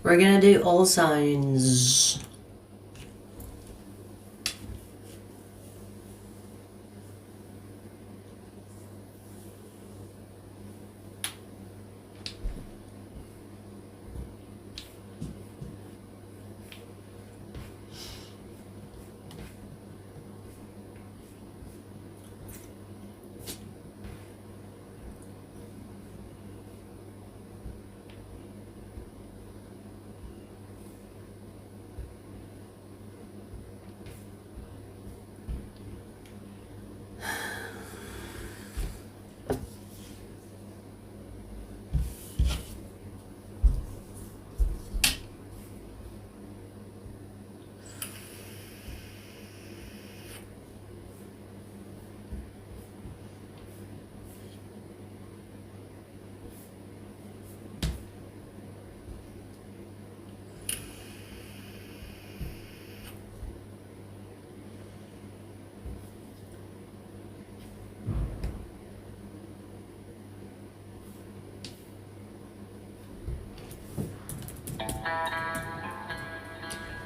We're gonna do all signs.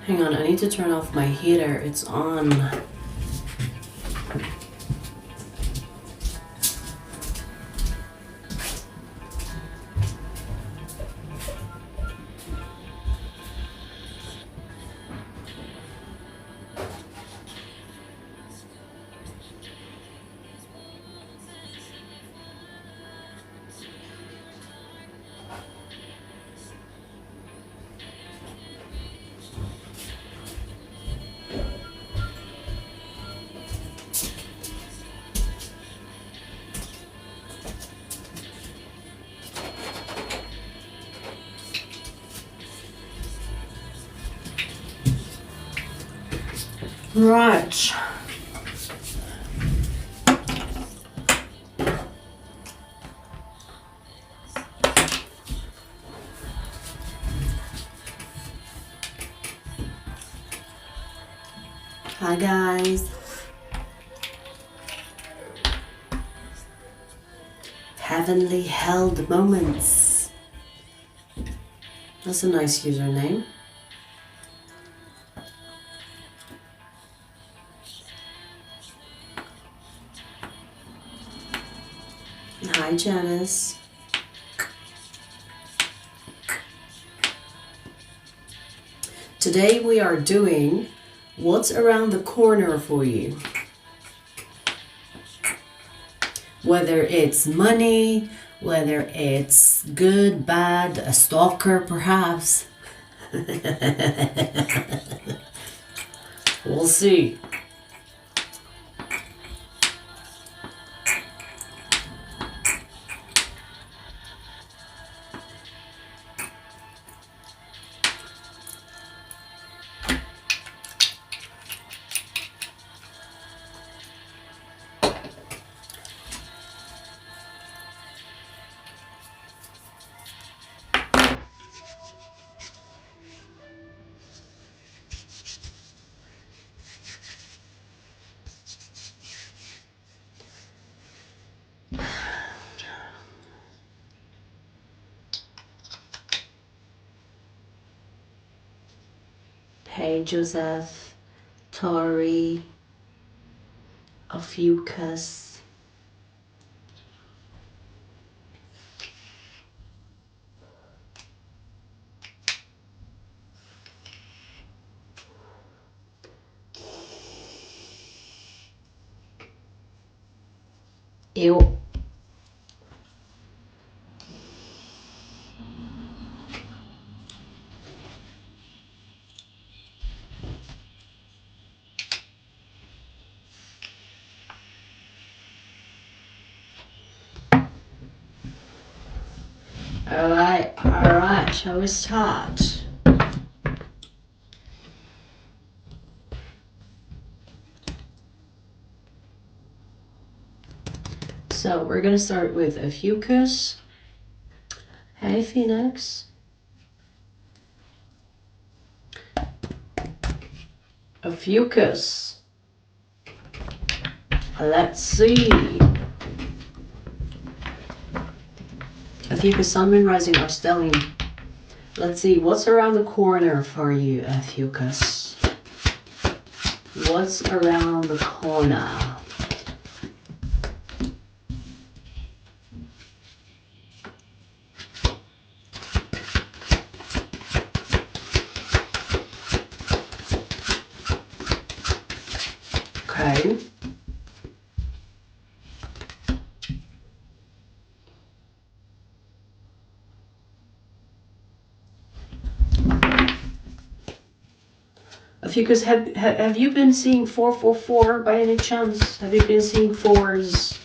Hang on, I need to turn off my heater. It's on. Right. Hi guys. Heavenly Held Moments. That's a nice username. Hi Janice. Today we are doing what's around the corner for you. Whether it's money, whether it's good, bad, a stalker perhaps. We'll see. Hey Joseph, Tori, Ophiuchus. Ew. Alright, shall we start? So we're gonna start with Ophiuchus. Hey Phoenix. Ophiuchus. Let's see. Ophiuchus, Sun, Moon, Rising, or Stellium. Let's see, what's around the corner for you, Ophiuchus? What's around the corner? Okay. Ophiuchus, have you been seeing 444 by any chance? Have you been seeing fours?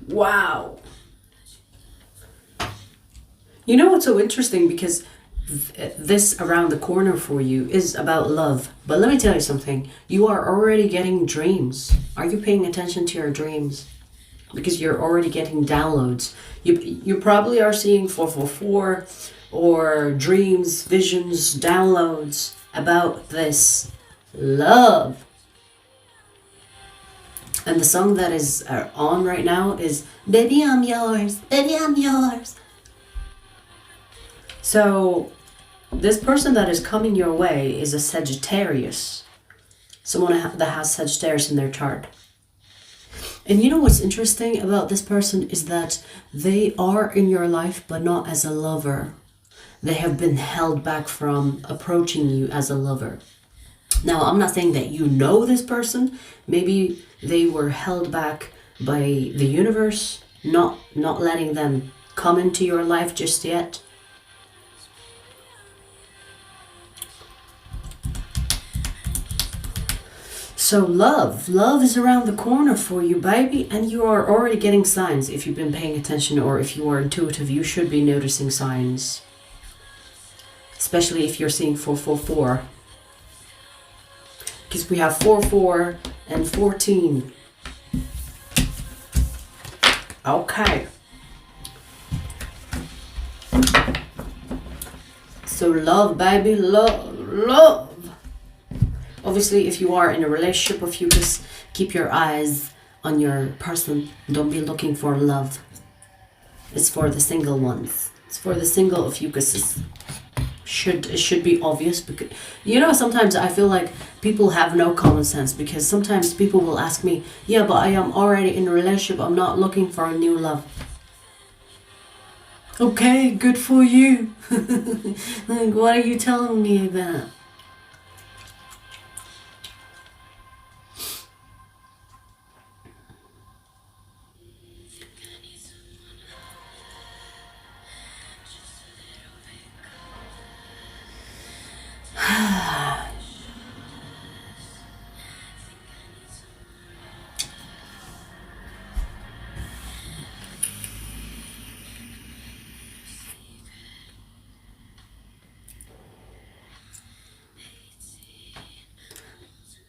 Wow. You know what's so interesting? Because this around the corner for you is about love. But let me tell you something. You are already getting dreams. Are you paying attention to your dreams? Because you're already getting downloads. You probably are seeing 444 or dreams, visions, downloads about this love. And the song that is on right now is Baby I'm Yours, Baby I'm Yours. So this person that is coming your way is a Sagittarius. Someone that has Sagittarius in their chart. And you know what's interesting about this person is that they are in your life, but not as a lover. They have been held back from approaching you as a lover. Now, I'm not saying that you know this person. Maybe they were held back by the universe, not letting them come into your life just yet. So love is around the corner for you, baby, and you are already getting signs. If you've been paying attention or if you are intuitive, you should be noticing signs. Especially if you're seeing 444. Because we have 44 and 14. Okay. So love, baby, love. Obviously, if you are in a relationship with you, just keep your eyes on your person. Don't be looking for love. It's for the single ones. It's for the single Ophiuchuses. It should be obvious, because you know, sometimes I feel like people have no common sense, because sometimes people will ask me, yeah, but I am already in a relationship, I'm not looking for a new love. Okay, good for you. Like, what are you telling me about?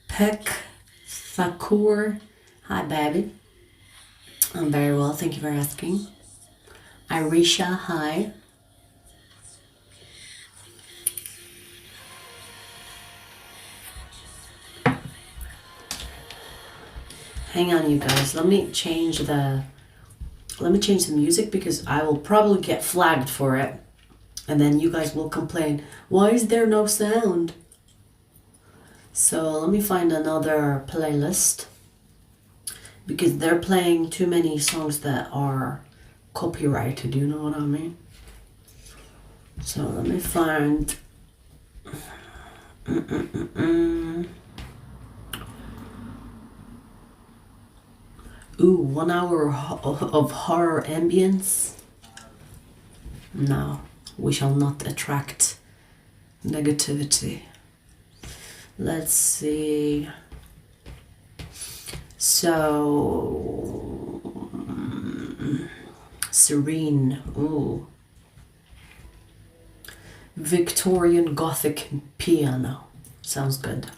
Peck Thakur. Hi, baby. I'm very well, thank you for asking. Irisha, hi. Hang on, you guys. Let me change the music, because I will probably get flagged for it. And then you guys will complain, why is there no sound? So let me find another playlist, because they're playing too many songs that are copyrighted, you know what I mean? So let me find... Ooh, 1 hour of horror ambience. No, we shall not attract negativity. Let's see. So, Serene. Ooh. Victorian Gothic piano. Sounds good.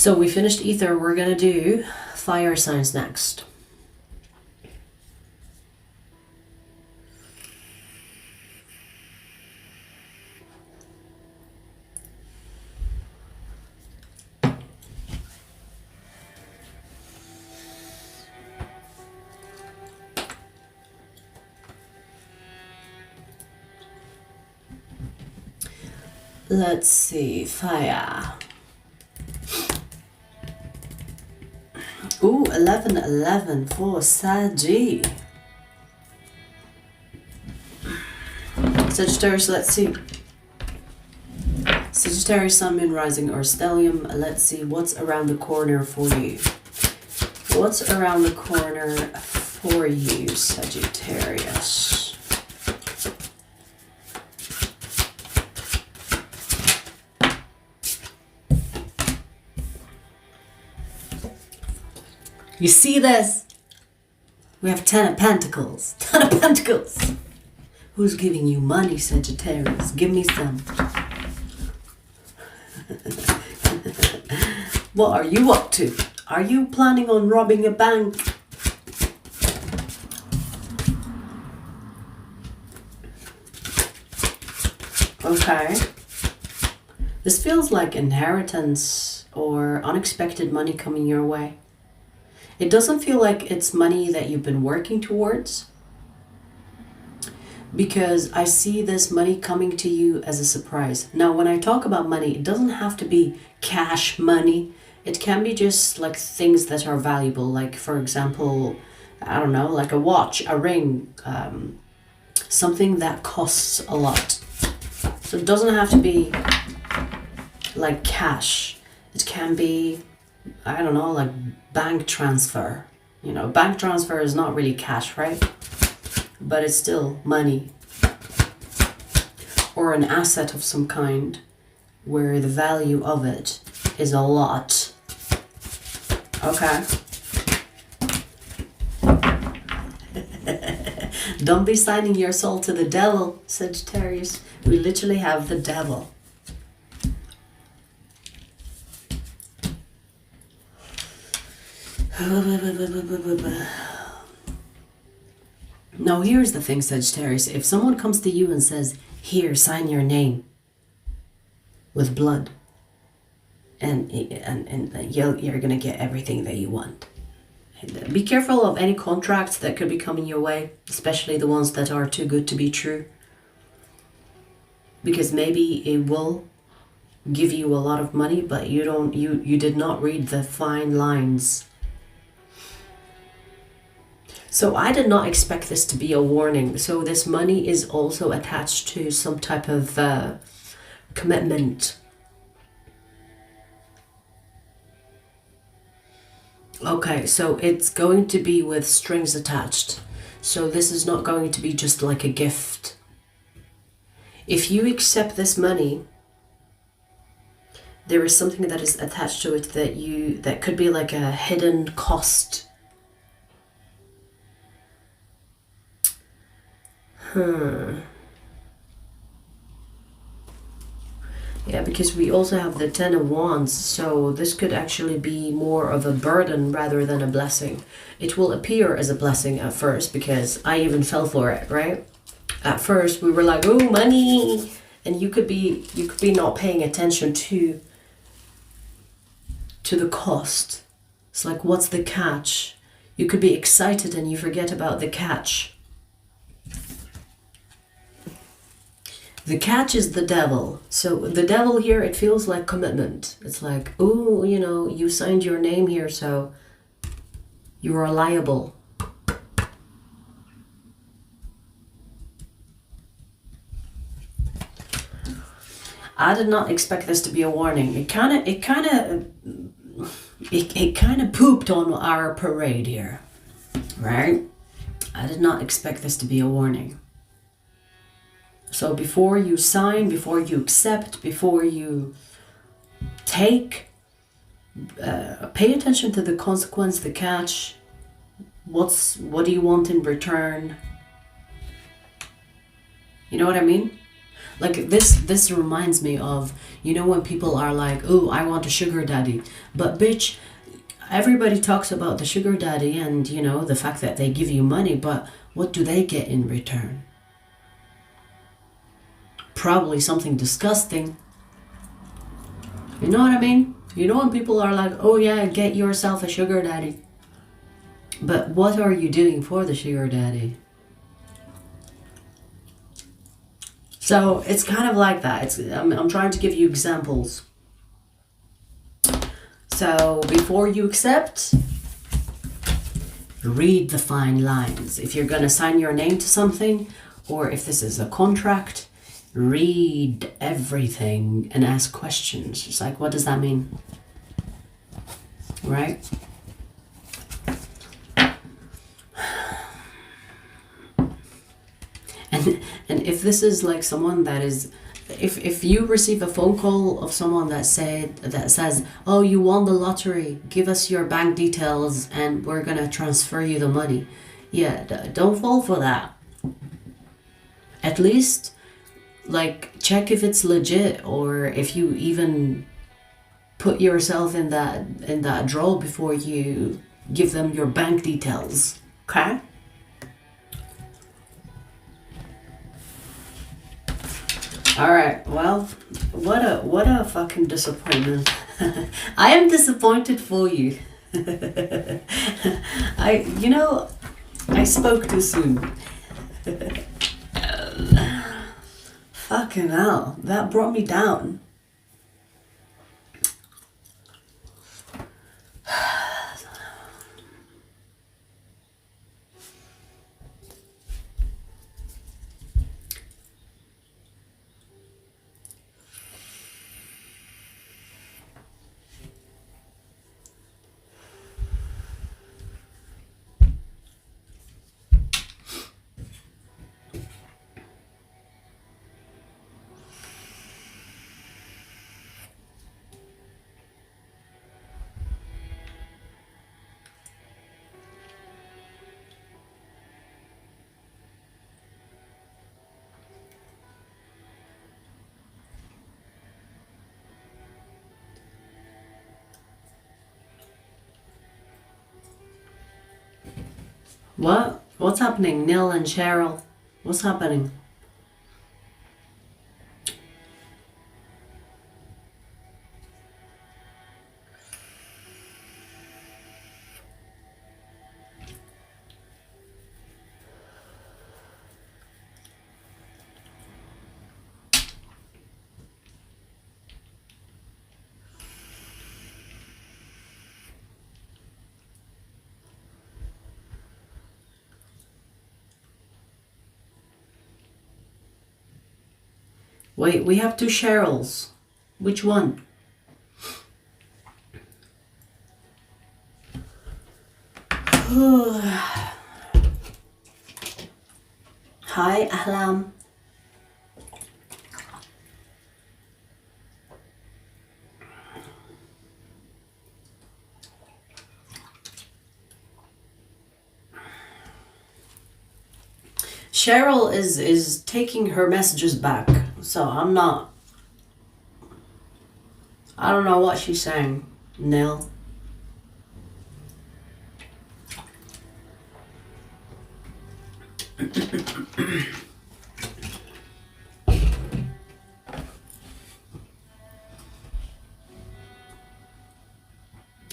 So we finished ether, we're gonna do fire signs next. Let's see, fire. Ooh, 11-11 for Sagi. Sagittarius, let's see. Sagittarius, Sun, Moon, Rising, or Stellium. Let's see what's around the corner for you. What's around the corner for you, Sagittarius? You see this? We have 10 of Pentacles. 10 of Pentacles. Who's giving you money, Sagittarius? Give me some. What are you up to? Are you planning on robbing a bank? Okay. This feels like inheritance or unexpected money coming your way. It doesn't feel like it's money that you've been working towards, because I see this money coming to you as a surprise. Now, when I talk about money, it doesn't have to be cash money. It can be just like things that are valuable. Like, for example, I don't know, like a watch, a ring, something that costs a lot. So it doesn't have to be like cash. It can be, I don't know, like bank transfer. You know, bank transfer is not really cash, right? But it's still money. Or an asset of some kind where the value of it is a lot. Okay. Don't be signing your soul to the devil, Sagittarius. We literally have the devil. Now here's the thing, Sagittarius. If someone comes to you and says, here, sign your name with blood, and you're gonna get everything that you want. Be careful of any contracts that could be coming your way, especially the ones that are too good to be true, because maybe it will give you a lot of money, but you did not read the fine lines. So I did not expect this to be a warning. So this money is also attached to some type of commitment. Okay, so it's going to be with strings attached. So this is not going to be just like a gift. If you accept this money, there is something that is attached to it that could be like a hidden cost. Yeah, because we also have the 10 of Wands, so this could actually be more of a burden rather than a blessing. It will appear as a blessing at first, because I even fell for it, right? At first we were like, oh, money, and you could be not paying attention to the cost. It's like, what's the catch? You could be excited and you forget about the catch. The catch is the devil. So the devil here, it feels like commitment. It's like, oh, you know, you signed your name here, so you are liable. I did not expect this to be a warning. It kind of pooped on our parade here, right? I did not expect this to be a warning. So before you sign, before you accept, before you take, pay attention to the consequence, the catch. What do you want in return? You know what I mean? Like this reminds me of, you know, when people are like, oh, I want a sugar daddy. But bitch, everybody talks about the sugar daddy and, you know, the fact that they give you money, but what do they get in return? Probably something disgusting. You know what I mean? You know when people are like, oh yeah, get yourself a sugar daddy. But what are you doing for the sugar daddy? So it's kind of like that. I'm trying to give you examples. So before you accept, read the fine lines. If you're going to sign your name to something, or if this is a contract, read everything and ask questions. It's like, what does that mean? Right? And if this is like someone that is, if you receive a phone call of someone that says, oh, you won the lottery, give us your bank details and we're gonna transfer you the money, yeah, don't fall for that. At least like check if it's legit, or if you even put yourself in that draw before you give them your bank details. Okay? Alright, well, what a fucking disappointment. I am disappointed for you. I spoke too soon. Fucking hell, that brought me down. What? What's happening? Neil and Cheryl? What's happening? Wait, we have two Cheryls. Which one? Hi, Ahlam. Cheryl is taking her messages back, so I'm not. I don't know what she's saying, Neil.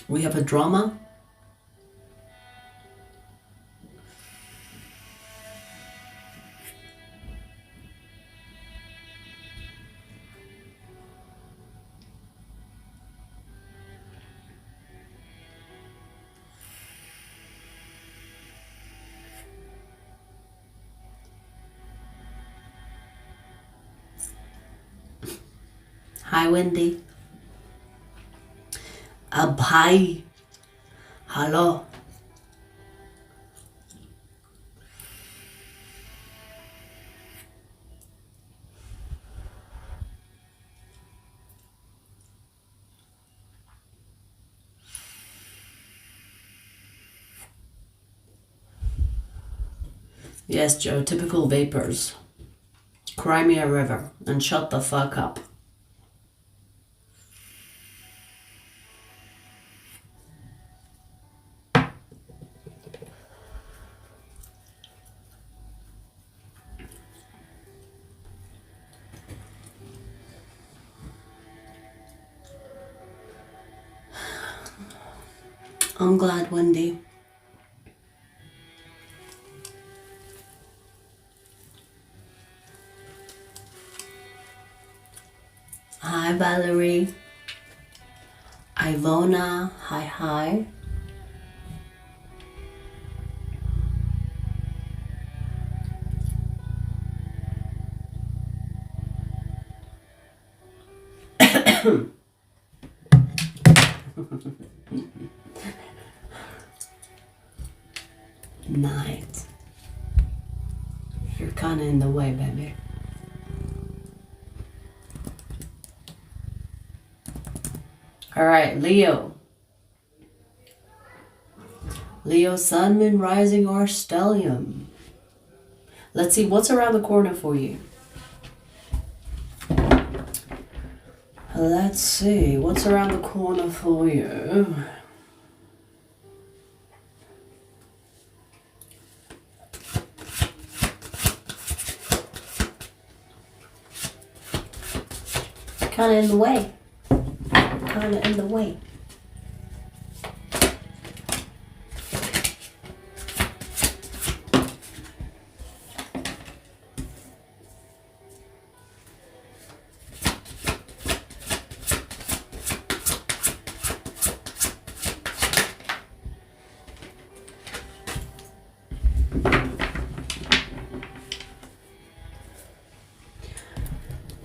We have a drama. Hi, Wendy. Abhai. Hello. Yes, Joe, typical vapors. Cry me a river and shut the fuck up. I'm glad, Wendy. Hi, Valerie. Ivona, hi, hi. Night. You're kind of in the way, baby. All right, Leo. Leo, Sun, Moon, Rising, or Stellium. Let's see what's around the corner for you. Let's see what's around the corner for you. Kind of in the way. Kind of in the way.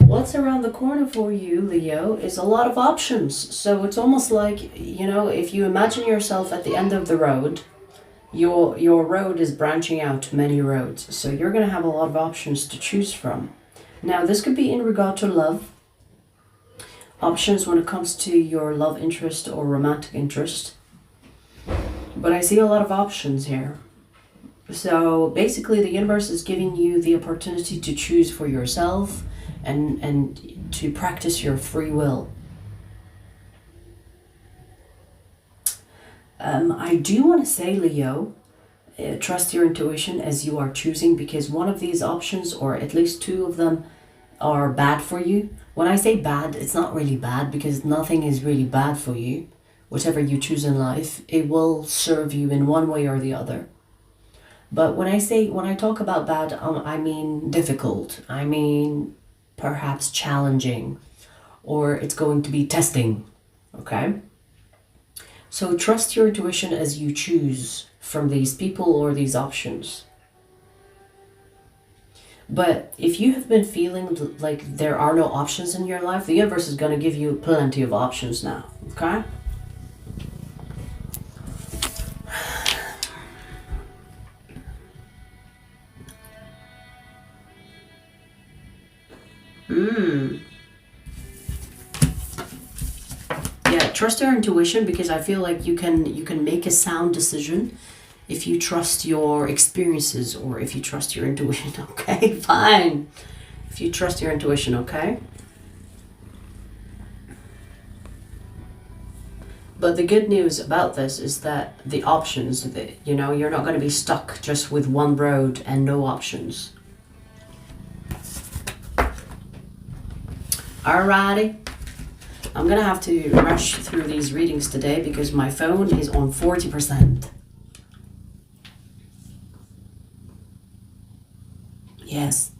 What's around the corner for you, Leo, is a lot of options. So it's almost like, you know, if you imagine yourself at the end of the road, your road is branching out to many roads. So you're going to have a lot of options to choose from. Now, this could be in regard to love. Options when it comes to your love interest or romantic interest. But I see a lot of options here. So basically the universe is giving you the opportunity to choose for yourself and to practice your free will. I do want to say, Leo, trust your intuition as you are choosing, because one of these options, or at least two of them, are bad for you. When I say bad, it's not really bad, because nothing is really bad for you. Whatever you choose in life, it will serve you in one way or the other. But when I talk about bad, I mean difficult. I mean perhaps challenging, or it's going to be testing. Okay? So trust your intuition as you choose from these people or these options. But if you have been feeling like there are no options in your life, the universe is going to give you plenty of options now. Okay? Yeah, trust your intuition, because I feel like you can make a sound decision if you trust your experiences, or if you trust your intuition. Okay, fine. If you trust your intuition, okay? But the good news about this is that the options, that, you know, you're not going to be stuck just with one road and no options. Alrighty. I'm going to have to rush through these readings today because my phone is on 40%. Yes.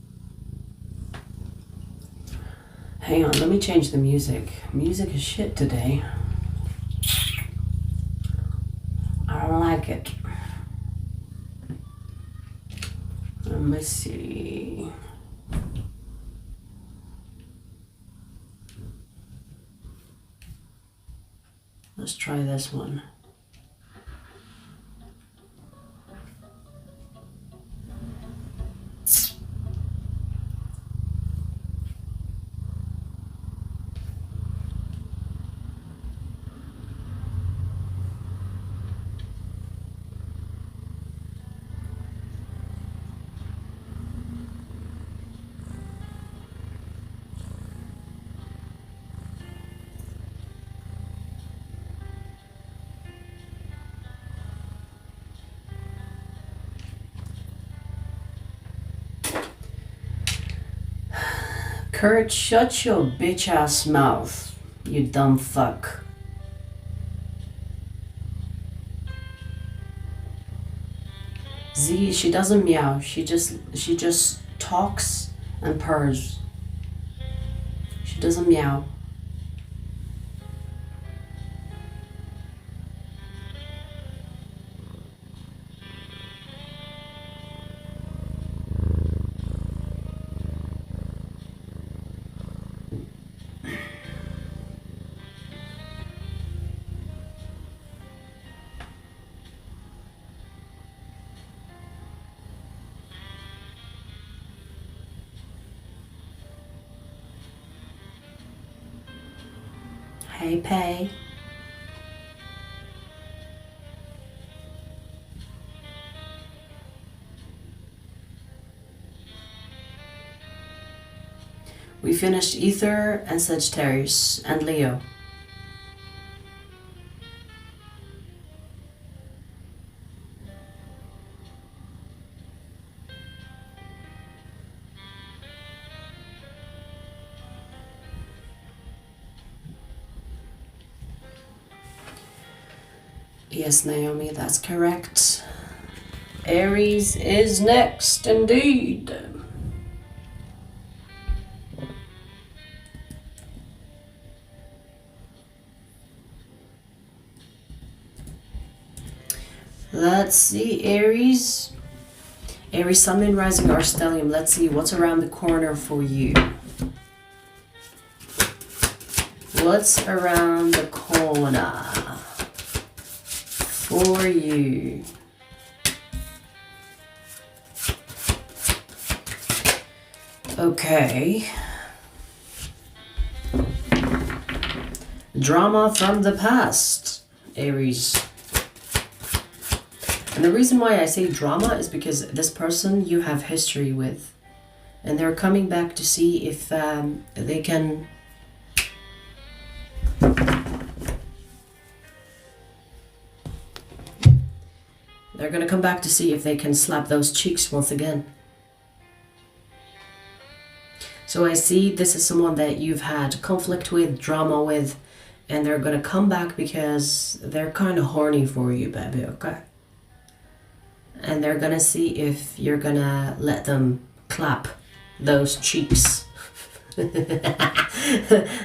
Hang on, let me change the music. Music is shit today. I don't like it. Let me see. Let's try this one. Kurt, shut your bitch ass mouth, you dumb fuck. Z, she doesn't meow. She just talks and purrs. She doesn't meow. Hey, Pay. We finished Ether and Sagittarius and Leo. Yes, Naomi, that's correct. Aries is next, indeed. Let's see, Aries. Aries, Sun, Moon, Rising, or Stellium. Let's see what's around the corner for you. What's around the corner for you? Okay. Drama from the past, Aries. And the reason why I say drama is because this person you have history with. And they're coming back to see if they can... They're going to come back to see if they can slap those cheeks once again. So I see this is someone that you've had conflict with, drama with, and they're going to come back because they're kind of horny for you, baby, okay? And they're going to see if you're going to let them clap those cheeks. They're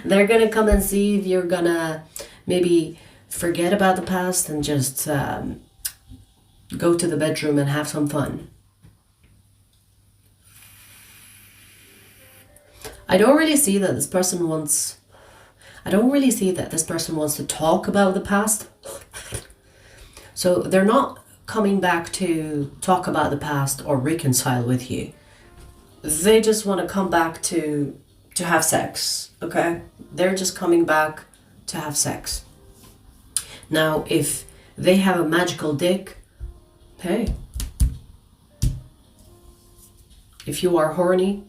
going to come and see if you're going to maybe forget about the past and just go to the bedroom and have some fun. I don't really see that this person wants to talk about the past. So they're not coming back to talk about the past or reconcile with you. They just want to come back to have sex, okay? They're just coming back to have sex. Now, if they have a magical dick, hey. If you are horny,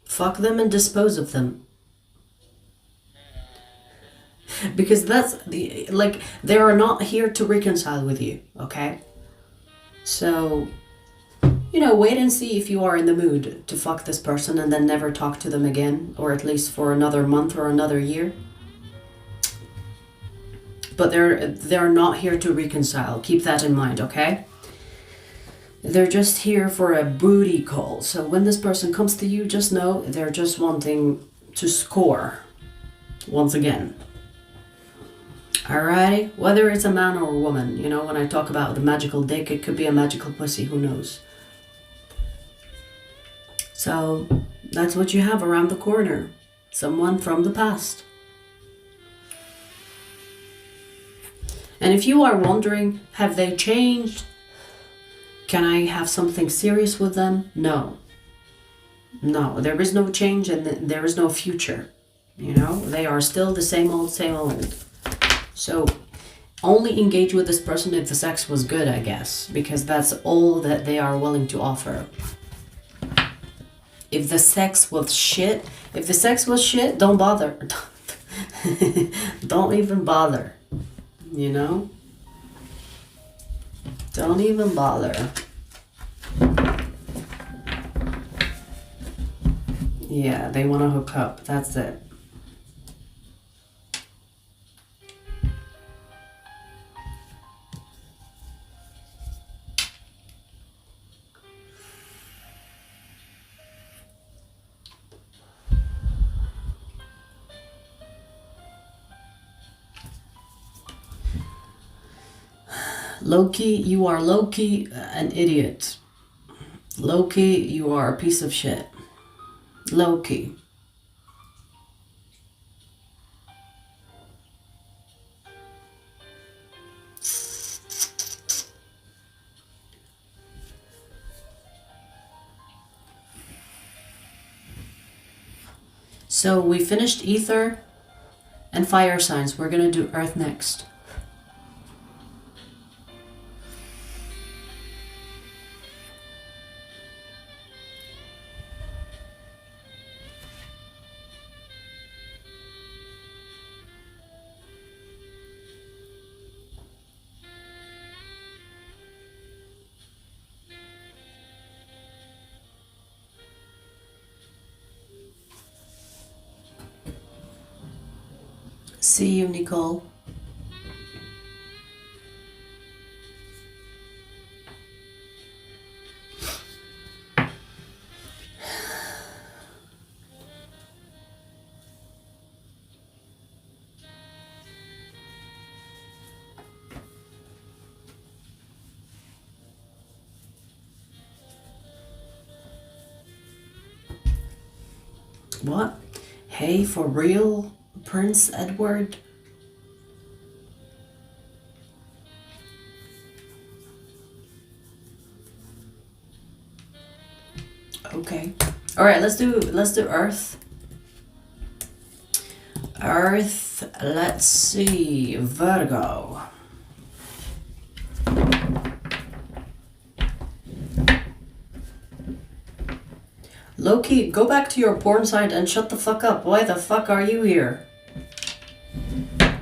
fuck them and dispose of them. Because that's the, like, they are not here to reconcile with you, okay? So, you know, wait and see if you are in the mood to fuck this person and then never talk to them again, or at least for another month or another year. But they're not here to reconcile. Keep that in mind, okay? They're just here for a booty call. So when this person comes to you, just know they're just wanting to score once again. Alrighty? Whether it's a man or a woman, you know, when I talk about the magical dick, it could be a magical pussy, who knows? So that's what you have around the corner. Someone from the past. And if you are wondering, have they changed? Can I have something serious with them? No. No, there is no change and there is no future. You know, they are still the same old, same old. So only engage with this person if the sex was good, I guess, because that's all that they are willing to offer. If the sex was shit, don't bother. Don't even bother. You know? Don't even bother. Yeah, they want to hook up. That's it. Low-key, you are low-key an idiot. Low-key, you are a piece of shit. Low-key. So we finished ether and fire signs. We're going to do earth next. See you, Nicole. What? Hey, for real? Prince Edward? Okay. All right, let's do Earth. Earth, let's see. Virgo. Loki, go back to your porn site and shut the fuck up. Why the fuck are you here?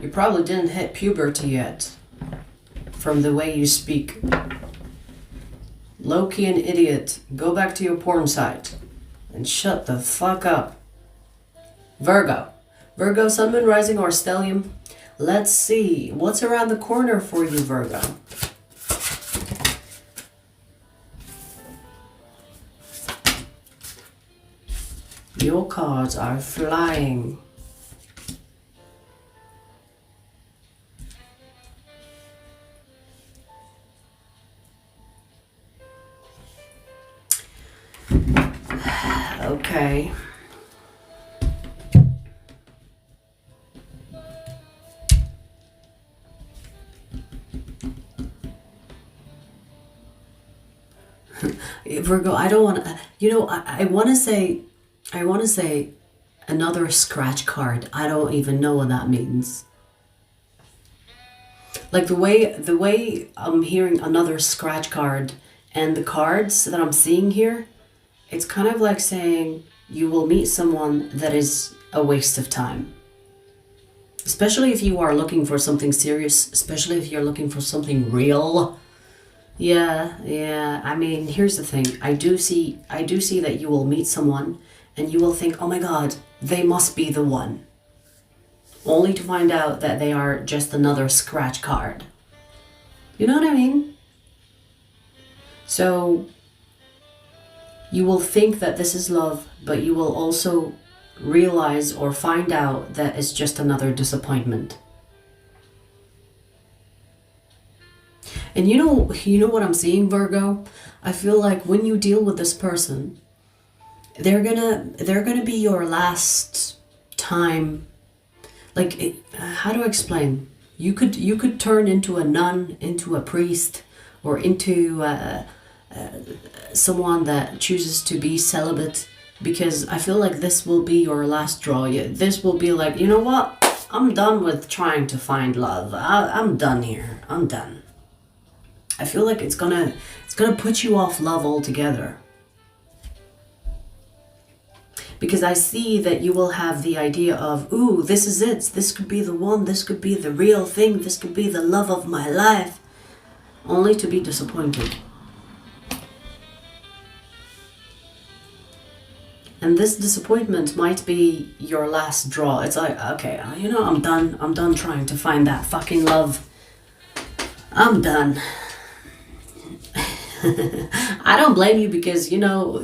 You probably didn't hit puberty yet, from the way you speak. Loki, an idiot. Go back to your porn site and shut the fuck up. Virgo. Virgo, Sun, Moon, Rising, or Stellium. Let's see. What's around the corner for you, Virgo? Your cards are flying. Okay. Virgo, I don't want to, I want to say another scratch card. I don't even know what that means. Like the way I'm hearing another scratch card and the cards that I'm seeing here, it's kind of like saying you will meet someone that is a waste of time. Especially if you are looking for something serious, especially if you're looking for something real. Yeah. I mean, here's the thing. I do see that you will meet someone and you will think, oh my God, they must be the one. Only to find out that they are just another scratch card. You know what I mean? So you will think that this is love, but you will also realize or find out that it's just another disappointment. And you know what I'm seeing, Virgo? I feel like when you deal with this person, they're gonna be your last time. Like, how do I explain? You could turn into a nun, into a priest, or into someone that chooses to be celibate, because I feel like this will be your last straw. This will be like, you know what? I'm done with trying to find love. I'm done here. I'm done. I feel like it's gonna put you off love altogether. Because I see that you will have the idea of, ooh, this is it. This could be the one. This could be the real thing. This could be the love of my life. Only to be disappointed. And this disappointment might be your last draw. It's like, okay, you know, I'm done trying to find that fucking love. I'm done. I don't blame you because, you know,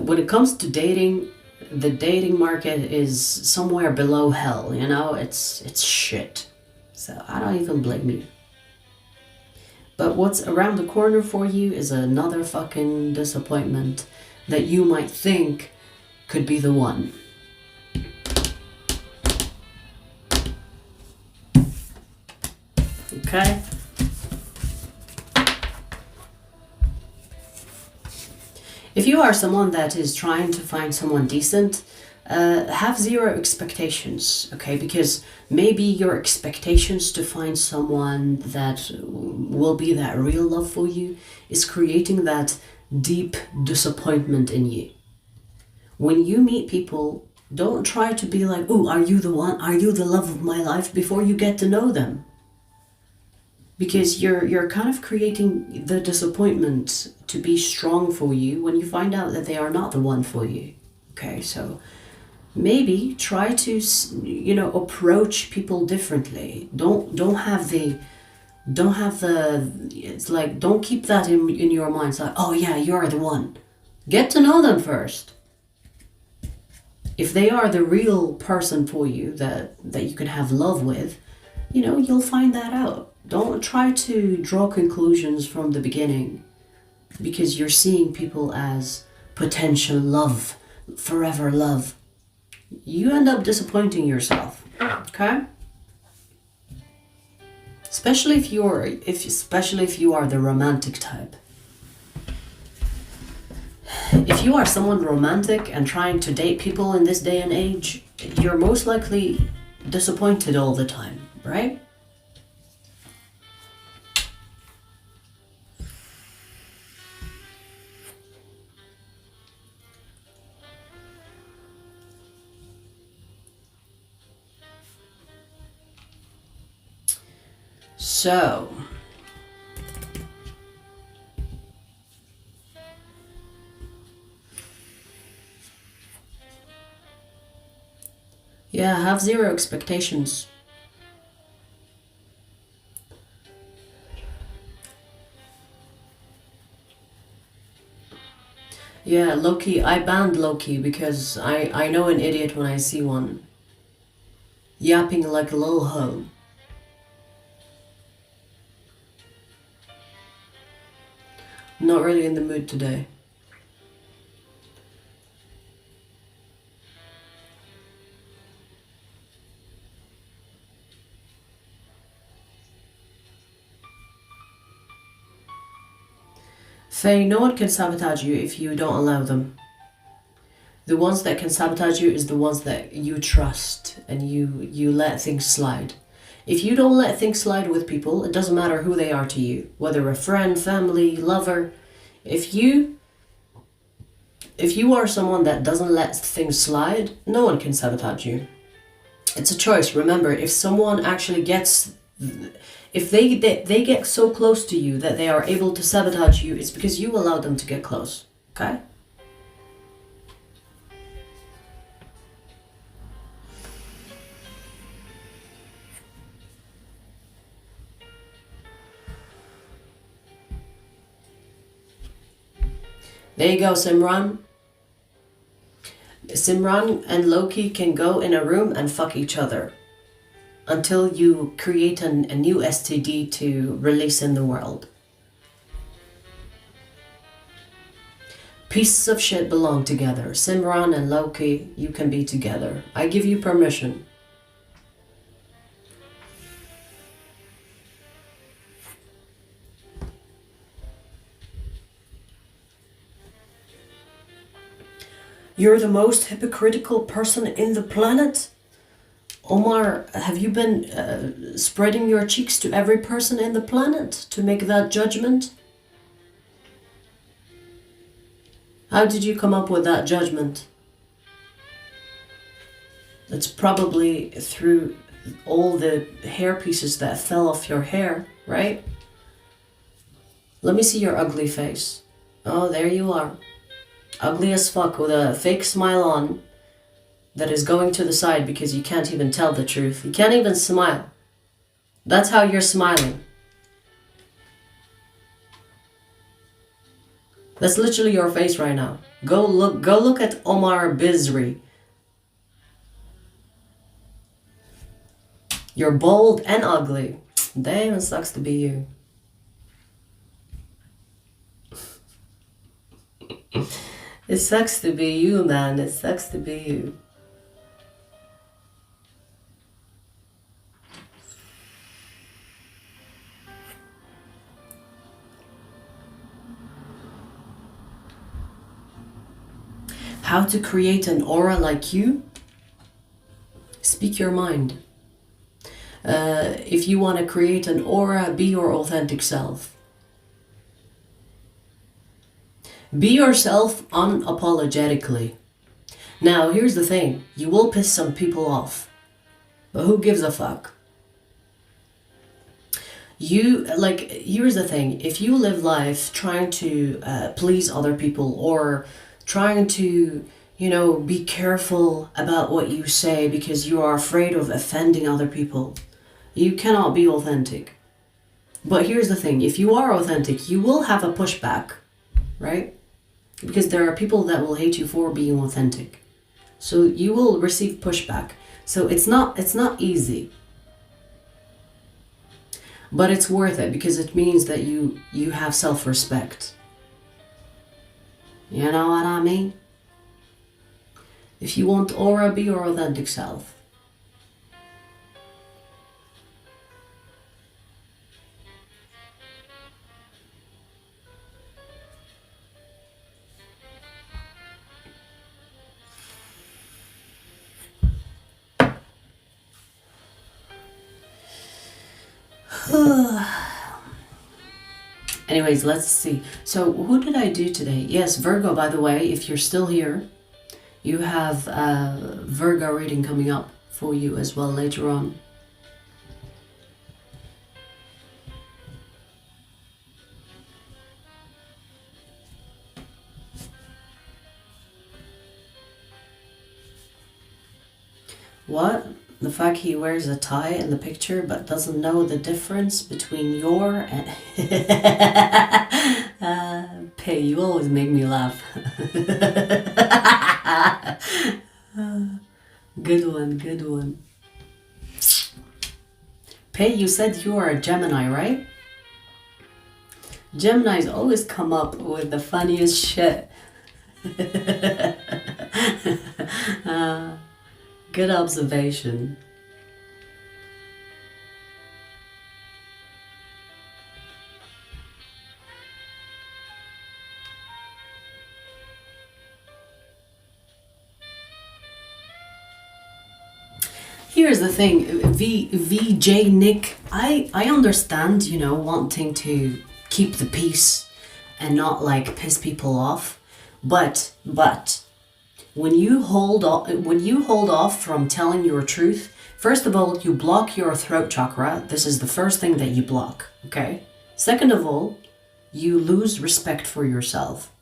when it comes to dating, the dating market is somewhere below hell, you know? It's shit. So I don't even blame you. But what's around the corner for you is another fucking disappointment that you might think could be the one. Okay? If you are someone that is trying to find someone decent, have zero expectations, okay? Because maybe your expectations to find someone that will be that real love for you is creating that deep disappointment in you. When you meet people, don't try to be like, oh, are you the one? Are you the love of my life? Before you get to know them. Because you're kind of creating the disappointment to be strong for you when you find out that they are not the one for you. Okay, so maybe try to, you know, approach people differently. Don't have the, it's like, don't keep that in your mind. It's like, oh yeah, you're the one. Get to know them first. If they are the real person for you that you can have love with, you know, you'll find that out. Don't try to draw conclusions from the beginning because you're seeing people as potential love, forever love. You end up disappointing yourself, okay? Especially if you are the romantic type. If you are someone romantic and trying to date people in this day and age, you're most likely disappointed all the time, right? So, yeah, have zero expectations. Yeah, Loki, I banned Loki because I know an idiot when I see one. Yapping like a little hoe. Not really in the mood today. Faye, no one can sabotage you if you don't allow them. The ones that can sabotage you is the ones that you trust and you let things slide. If you don't let things slide with people, it doesn't matter who they are to you, whether a friend, family, lover. If you are someone that doesn't let things slide, no one can sabotage you. It's a choice. Remember, if someone actually gets, if they get so close to you that they are able to sabotage you, it's because you allowed them to get close. Okay? There you go, Simran. Simran and Loki can go in a room and fuck each other until you create a new STD to release in the world. Pieces of shit belong together. Simran and Loki, you can be together. I give you permission. You're the most hypocritical person in the planet? Omar, have you been spreading your cheeks to every person in the planet to make that judgment? How did you come up with that judgment? It's probably through all the hair pieces that fell off your hair, right? Let me see your ugly face. Oh, there you are. Ugly as fuck with a fake smile on that is going to the side because you can't even tell the truth. You can't even smile. That's how you're smiling. That's literally your face right now. Go look at Omar Bizri. You're bold and ugly. Damn, it sucks to be you. It sucks to be you, man. It sucks to be you. How to create an aura like you? Speak your mind. If you want to create an aura, be your authentic self. Be yourself unapologetically. Now, here's the thing. You will piss some people off. But who gives a fuck? Here's the thing. If you live life trying to please other people or trying to, be careful about what you say because you are afraid of offending other people, you cannot be authentic. But here's the thing. If you are authentic, you will have a pushback, right? Because there are people that will hate you for being authentic. So you will receive pushback. So it's not easy. But it's worth it because it means that you have self-respect. You know what I mean? If you want aura, be your authentic self. Anyways, let's see. So who did I do today? Yes, Virgo, by the way, if you're still here, you have a Virgo reading coming up for you as well later on. What? The fact he wears a tie in the picture but doesn't know the difference between your and... Pay, you always make me laugh. Good one. Pay, you said you are a Gemini, right? Geminis always come up with the funniest shit. Good observation. Here's the thing, VJ Nick, I understand, wanting to keep the peace and not piss people off, but when you hold off from telling your truth, first of all, you block your throat chakra. This is the first thing that you block, okay? Second of all, you lose respect for yourself.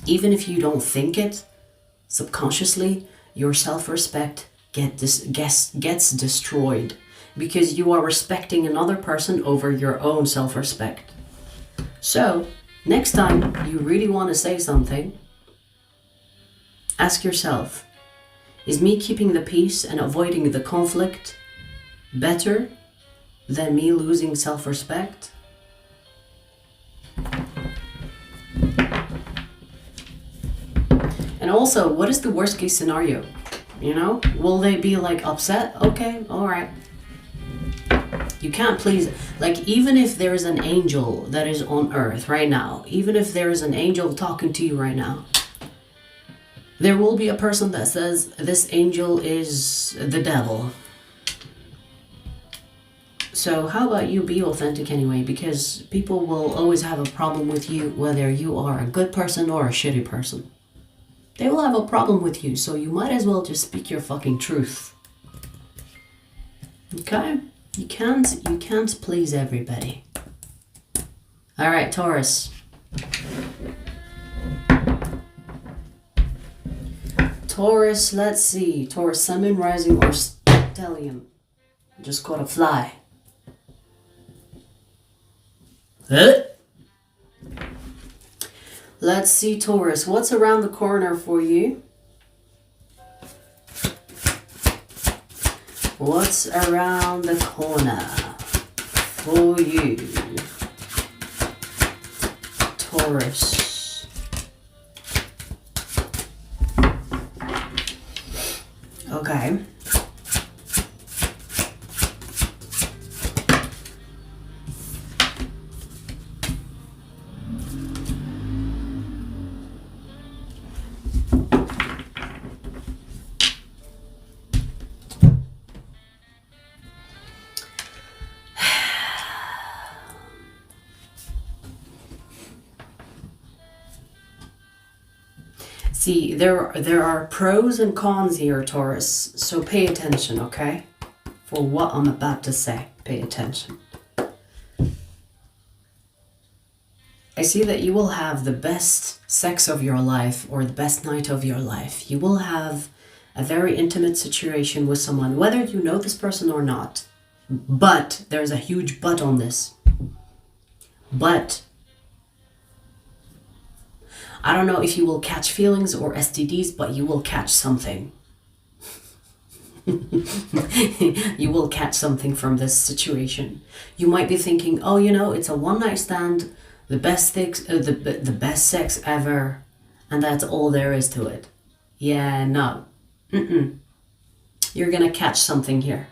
Even if you don't think it, subconsciously, your self-respect gets destroyed because you are respecting another person over your own self-respect. So, next time you really want to say something, ask yourself, is me keeping the peace and avoiding the conflict better than me losing self-respect? And also, what is the worst case scenario? Will they be upset? Okay, all right. You can't please, even if there is an angel that is on earth right now, even if there is an angel talking to you right now, there will be a person that says this angel is the devil. So how about you be authentic anyway? Because people will always have a problem with you whether you are a good person or a shitty person. They will have a problem with you, so you might as well just speak your fucking truth. Okay? You can't please everybody. Alright, Taurus. Taurus, let's see. Taurus, Sun, Moon, Rising, or Stellium. Just gotta fly. Let's see, Taurus. What's around the corner for you? What's around the corner for you, Taurus? Okay. See, there are pros and cons here, Taurus, so pay attention, okay? For what I'm about to say, pay attention. I see that you will have the best sex of your life or the best night of your life. You will have a very intimate situation with someone, whether you know this person or not. But, there's a huge but on this. But, I don't know if you will catch feelings or STDs, but you will catch something. You will catch something from this situation. You might be thinking, oh, you know, it's a one-night stand, the best sex ever, and that's all there is to it. Yeah, no. You're gonna catch something here.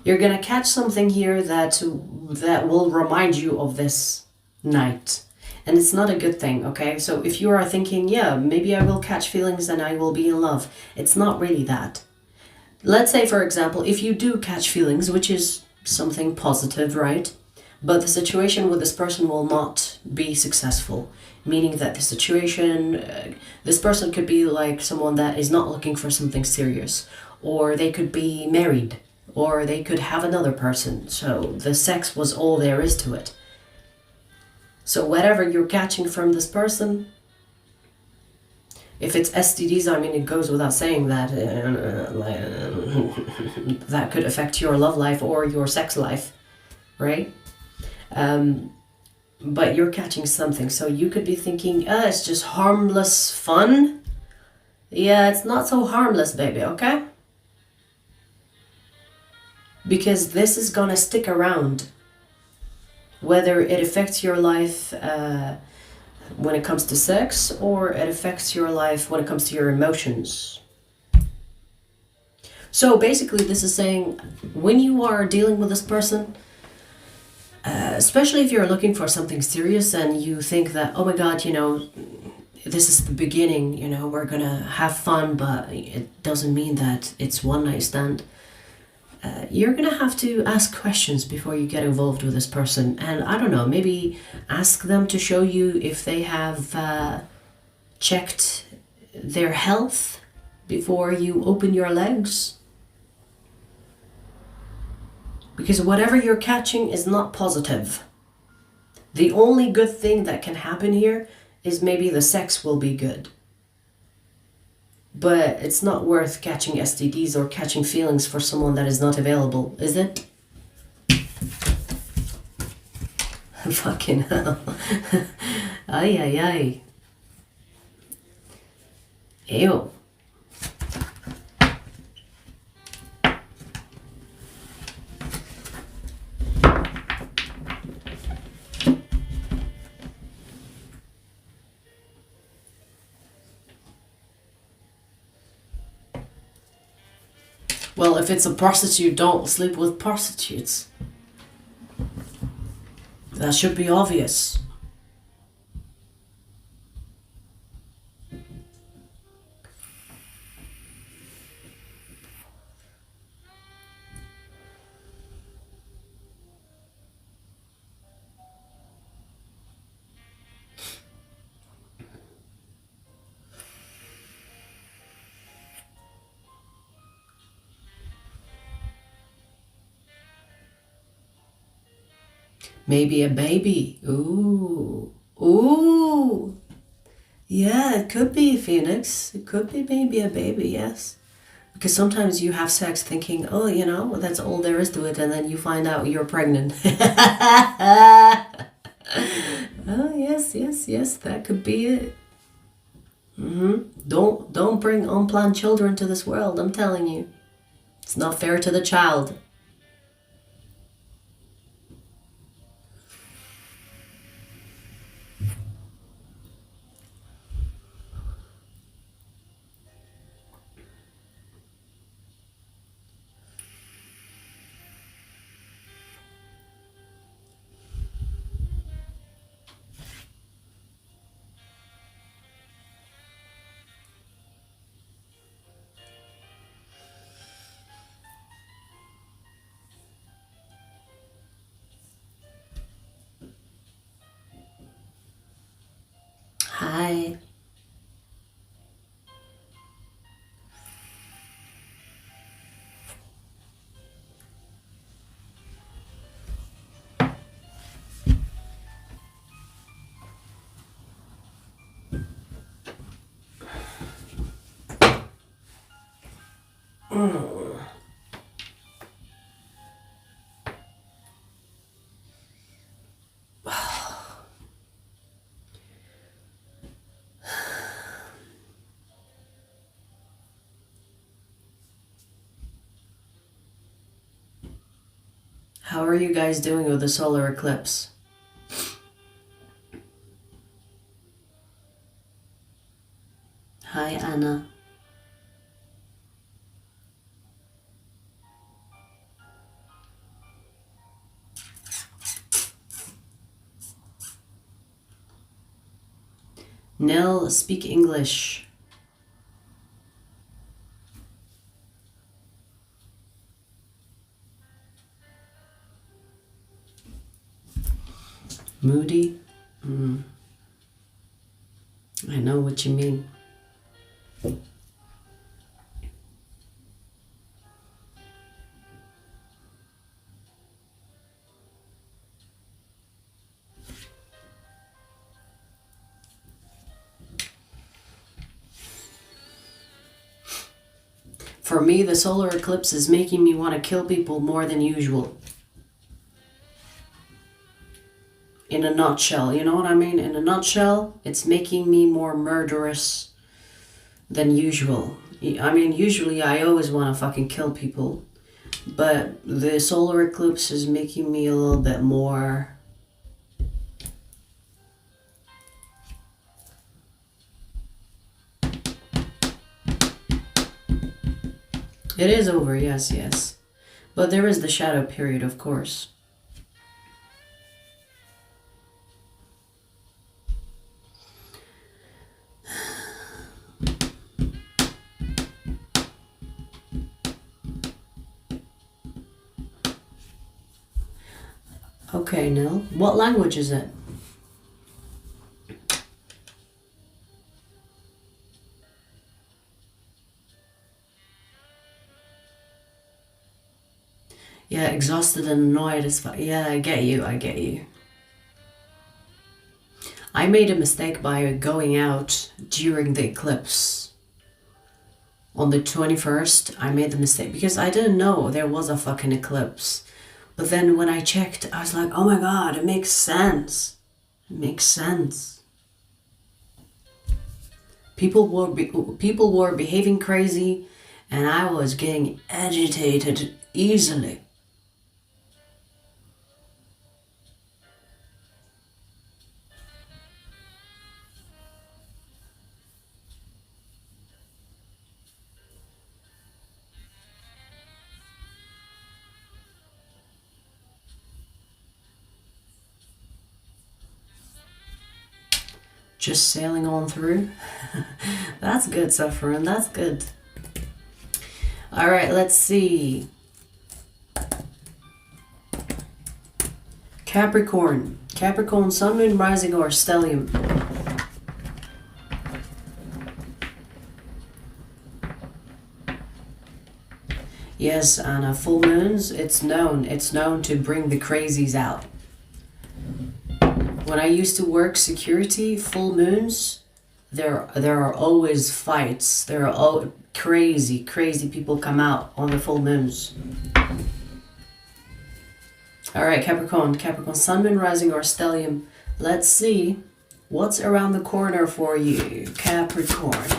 You're gonna catch something here that will remind you of this night. And it's not a good thing, okay? So if you are thinking, yeah, maybe I will catch feelings and I will be in love, it's not really that. Let's say, for example, if you do catch feelings, which is something positive, right? But the situation with this person will not be successful, meaning that the situation, this person could be like someone that is not looking for something serious, or they could be married, or they could have another person. So the sex was all there is to it. So whatever you're catching from this person, if it's STDs, I mean, it goes without saying that that could affect your love life or your sex life, right? But you're catching something. So you could be thinking, it's just harmless fun. Yeah, it's not so harmless, baby, okay? Because this is gonna stick around. Whether it affects your life when it comes to sex, or it affects your life when it comes to your emotions. So basically this is saying, when you are dealing with this person, especially if you're looking for something serious and you think that, oh my god, you know, this is the beginning, you know, we're gonna have fun, but it doesn't mean that it's one night stand. You're gonna have to ask questions before you get involved with this person, and I don't know, maybe ask them to show you if they have checked their health before you open your legs, because whatever you're catching is not positive. The only good thing that can happen here is maybe the sex will be good. But it's not worth catching STDs or catching feelings for someone that is not available, is it? Fucking hell. Ay, ay, ay. Ew. Well, if it's a prostitute, don't sleep with prostitutes. That should be obvious. Maybe a baby. Ooh. Ooh. Yeah, it could be Phoenix. It could be maybe a baby, yes. Because sometimes you have sex thinking, oh, you know, well, that's all there is to it. And then you find out you're pregnant. Oh, yes, yes, yes. That could be it. Don't bring unplanned children to this world. I'm telling you. It's not fair to the child. Hi. How are you guys doing with the solar eclipse? Hi, Anna. Nell, speak English. Moody? I know what you mean. For me, the solar eclipse is making me want to kill people more than usual. In a nutshell, you know what I mean? In a nutshell, it's making me more murderous than usual. I mean, usually I always want to fucking kill people. But the solar eclipse is making me a little bit more... It is over, yes, yes. But there is the shadow period, of course. Okay, Nil. What language is it? Yeah, exhausted and annoyed as fuck. Yeah, I get you, I get you. I made a mistake by going out during the eclipse. On the 21st, I made the mistake because I didn't know there was a fucking eclipse. But then when I checked, I was like, oh my god, it makes sense. It makes sense. People were behaving crazy and I was getting agitated easily. Just sailing on through. That's good, Saffron. That's good. All right, let's see. Capricorn. Capricorn, Sun, Moon, Rising, or Stellium. Yes, Anna. Full moons, it's known to bring the crazies out. When I used to work security, full moons, there are always fights. There are all crazy people come out on the full moons. All right, Capricorn, Sun, Moon, Rising, or Stellium. Let's see what's around the corner for you, Capricorn.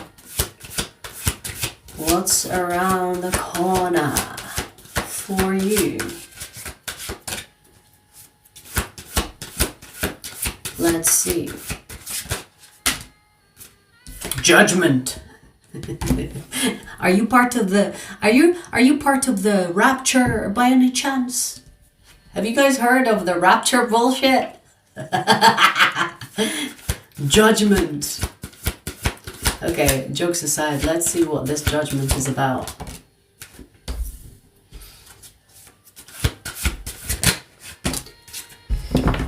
What's around the corner for you? Let's see. Judgment. Are you part of the rapture by any chance? Have you guys heard of the rapture bullshit? Judgment. Okay, jokes aside, let's see what this judgment is about.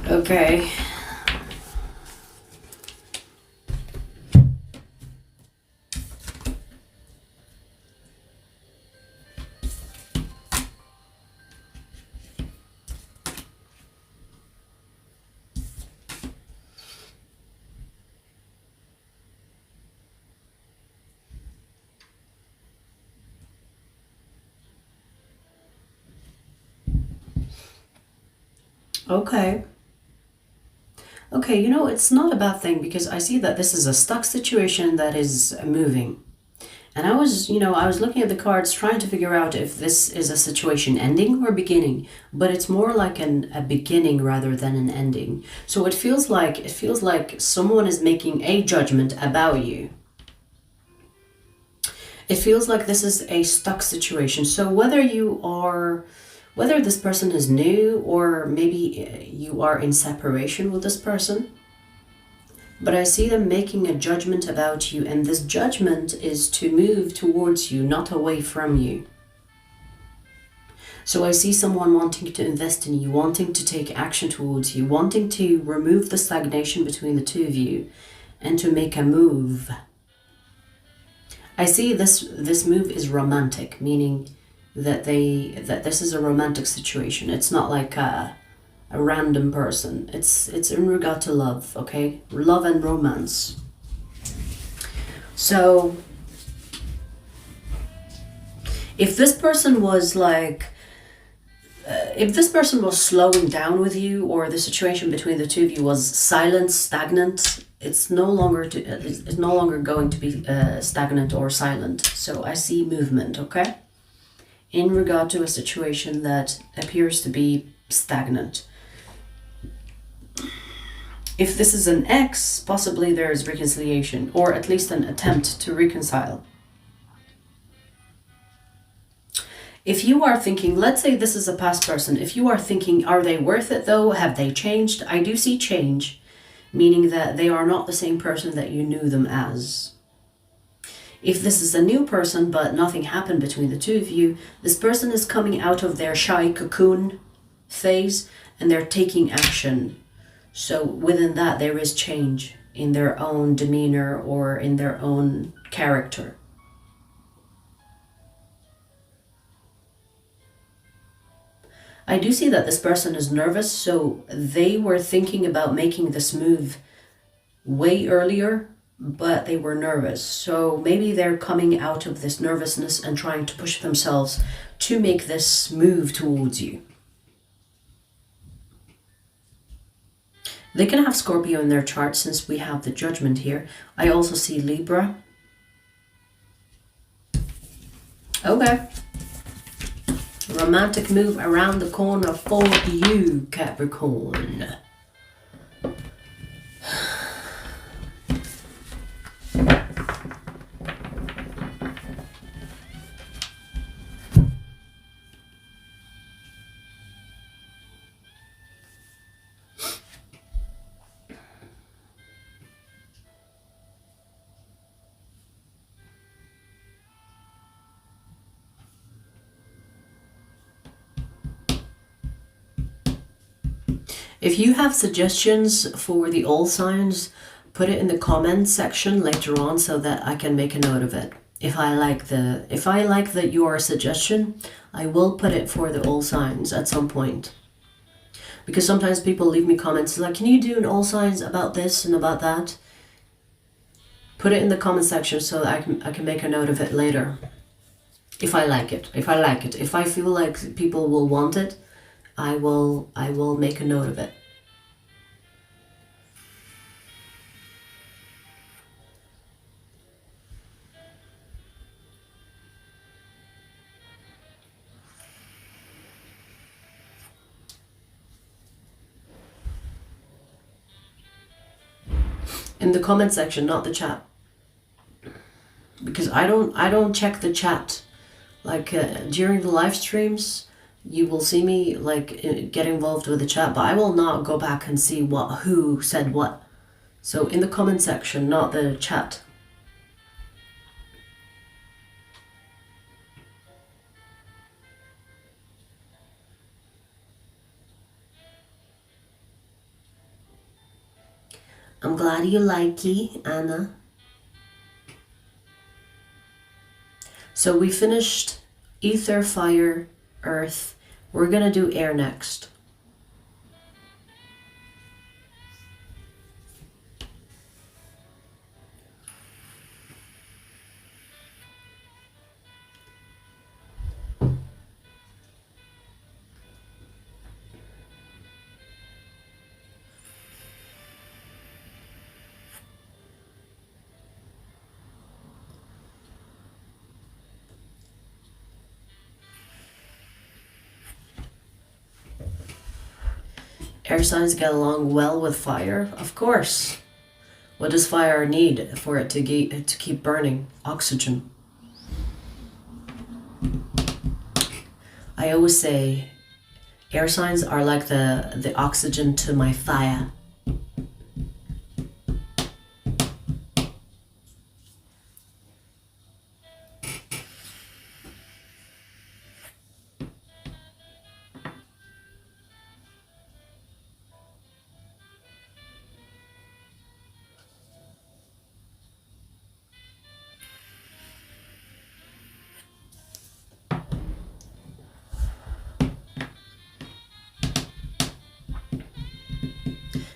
Okay. Okay, you know, it's not a bad thing because I see that this is a stuck situation that is moving. And I was looking at the cards trying to figure out if this is a situation ending or beginning, but it's more like a beginning rather than an ending. So it feels like someone is making a judgment about you. It feels like this is a stuck situation. So whether this person is new or maybe you are in separation with this person, but I see them making a judgment about you, and this judgment is to move towards you, not away from you. So I see someone wanting to invest in you, wanting to take action towards you, wanting to remove the stagnation between the two of you and to make a move. I see this move is romantic, meaning that this is a romantic situation. It's not like a random person. It's in regard to love, okay? Love and romance. So if this person was slowing down with you, or the situation between the two of you was silent, stagnant, it's no longer going to be stagnant or silent. So I see movement, okay? In regard to a situation that appears to be stagnant. If this is an ex, possibly there is reconciliation, or at least an attempt to reconcile. If you are thinking, let's say this is a past person, if you are thinking, are they worth it though? Have they changed? I do see change, meaning that they are not the same person that you knew them as. If this is a new person but nothing happened between the two of you, this person is coming out of their shy cocoon phase and they're taking action. So within that there is change in their own demeanor or in their own character. I do see that this person is nervous, so they were thinking about making this move way earlier, but they were nervous. So maybe they're coming out of this nervousness and trying to push themselves to make this move towards you. They can have Scorpio in their chart since we have the judgment here. I also see Libra. Okay. Romantic move around the corner for you, Capricorn. If you have suggestions for the all signs, put it in the comments section later on so that I can make a note of it. If I like your suggestion, I will put it for the all signs at some point. Because sometimes people leave me comments like, can you do an all signs about this and about that? Put it in the comment section so that I can make a note of it later. If I like it. If I like it. If I feel like people will want it, I will make a note of it. In the comment section, not the chat, because I don't check the chat. Like during the live streams, you will see me like get involved with the chat, but I will not go back and see who said what. So in the comment section, not the chat. I'm glad you like it, Anna. So we finished ether, fire, earth. We're gonna do air next. Air signs get along well with fire, of course. What does fire need for it to keep burning? Oxygen. I always say air signs are like the oxygen to my fire.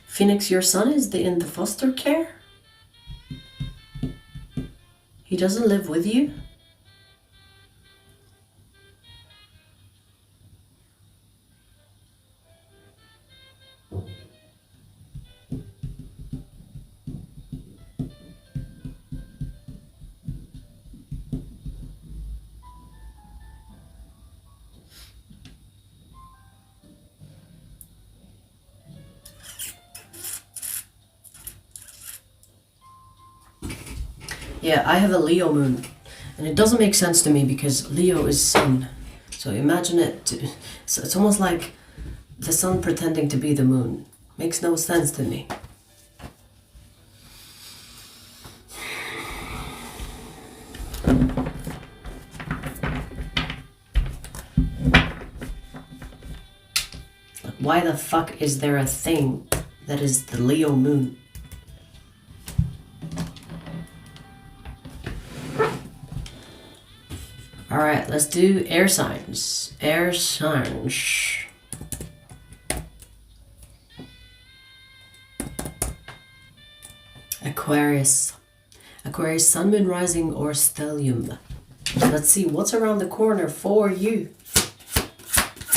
Phoenix, your son is in the foster care? He doesn't live with you? Yeah, I have a Leo moon, and it doesn't make sense to me because Leo is sun. So imagine it, it's almost like the sun pretending to be the moon. Makes no sense to me. Why the fuck is there a thing that is the Leo moon? All right, let's do air signs. Air signs. Aquarius. Aquarius, sun, moon, rising, or stellium. Let's see what's around the corner for you.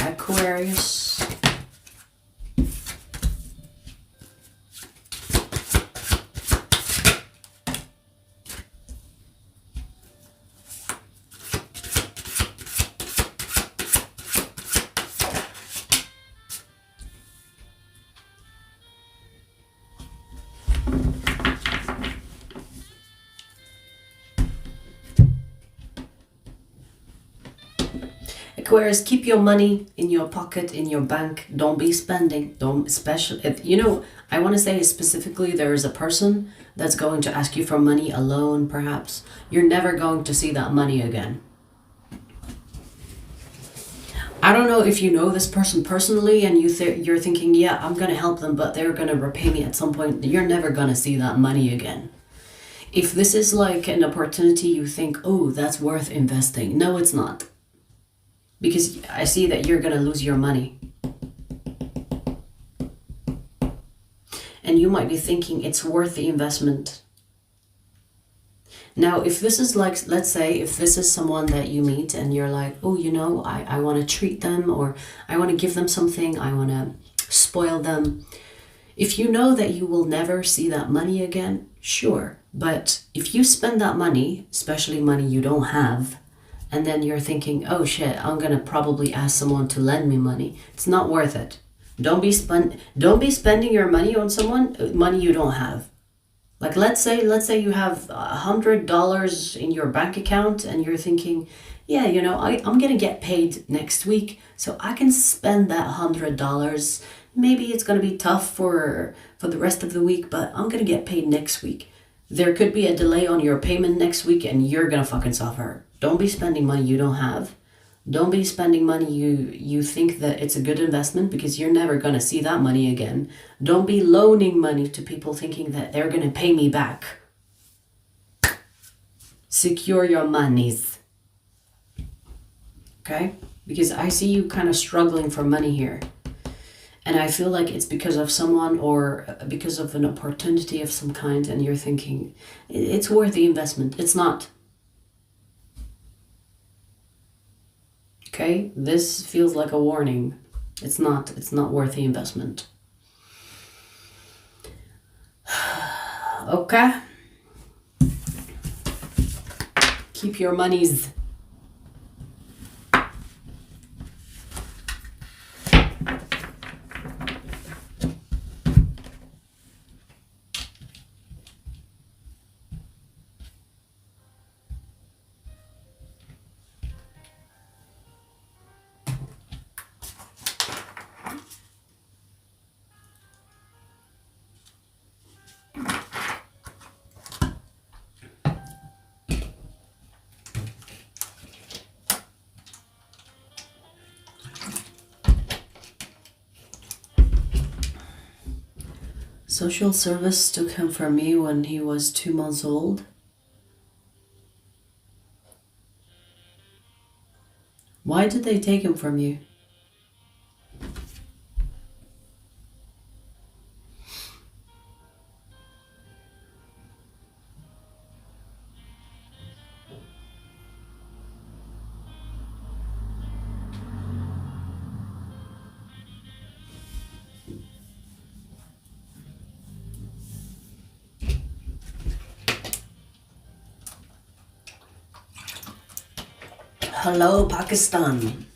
Aquarius. Aquarius, keep your money in your pocket, in your bank. Don't be spending. Don't, especially if, you know, I want to say specifically there is a person that's going to ask you for money, a loan perhaps. You're never going to see that money again. I don't know if you know this person personally and you're thinking, yeah, I'm going to help them, but they're going to repay me at some point. You're never going to see that money again. If this is like an opportunity you think, oh, that's worth investing. No, it's not. Because I see that you're going to lose your money. And you might be thinking it's worth the investment. Now, if this is like, let's say, if this is someone that you meet and you're like, oh, you know, I want to treat them, or I want to give them something, I want to spoil them. If you know that you will never see that money again, sure. But if you spend that money, especially money you don't have, and then you're thinking, oh shit, I'm gonna probably ask someone to lend me money, it's not worth it. Don't be spending your money on money you don't have. Like let's say you have $100 in your bank account and you're thinking, yeah, you know, I'm gonna get paid next week, so I can spend that $100. Maybe it's gonna be tough for the rest of the week, but I'm gonna get paid next week. There could be a delay on your payment next week and you're gonna fucking suffer. Don't be spending money you don't have. Don't be spending money you think that it's a good investment, because you're never gonna see that money again. Don't be loaning money to people thinking that they're gonna pay me back. Secure your monies. Okay? Because I see you kind of struggling for money here. And I feel like it's because of someone or because of an opportunity of some kind, and you're thinking, it's worth the investment. It's not. Okay? This feels like a warning. It's not worth the investment. Okay? Keep your monies. Social service took him from me when he was 2 months old. Why did they take him from you? Hello, Pakistan.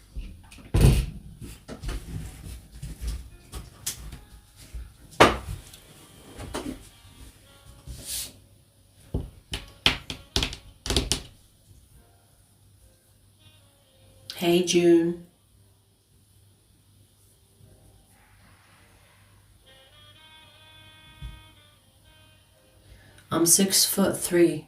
Hey, June. I'm 6'3".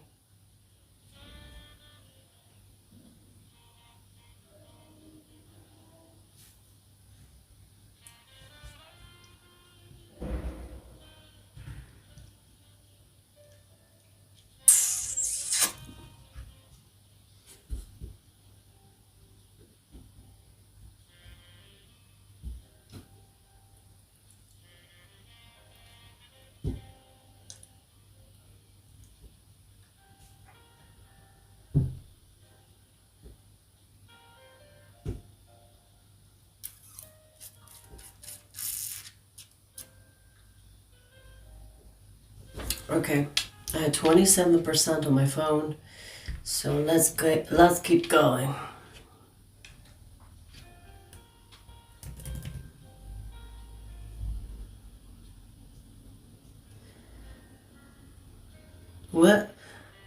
Okay, I had 27% on my phone, so let's keep going. What?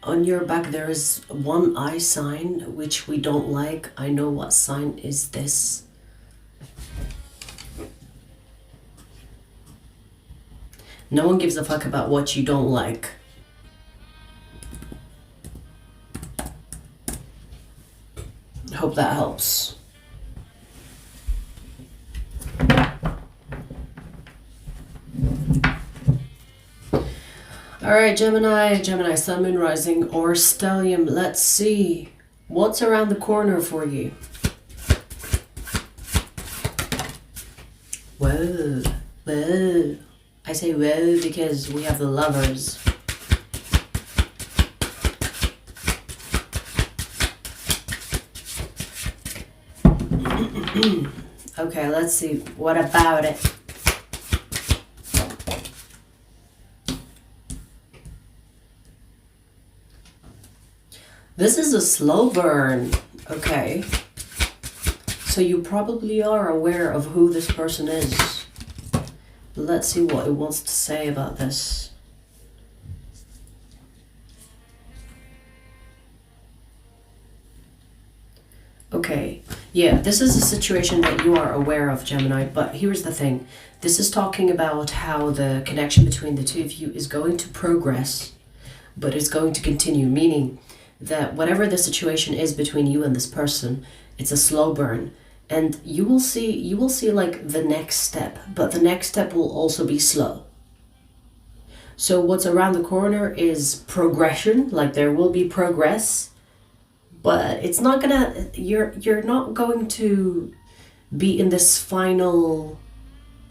On your back there is one eye sign, which we don't like. I know what sign is this. No one gives a fuck about what you don't like. Hope that helps. Alright, Gemini, Sun, Moon, Rising, or Stellium. Let's see what's around the corner for you. Whoa, whoa. I say whoa because we have the Lovers. Okay, let's see. What about it? This is a slow burn. Okay. So you probably are aware of who this person is. Let's see what it wants to say about this. Okay, yeah, this is a situation that you are aware of, Gemini, but here's the thing. This is talking about how the connection between the two of you is going to progress, but it's going to continue, meaning that whatever the situation is between you and this person, it's a slow burn. And you will see like the next step, but the next step will also be slow. So what's around the corner is progression, like there will be progress, but it's not gonna, you're not going to be in this final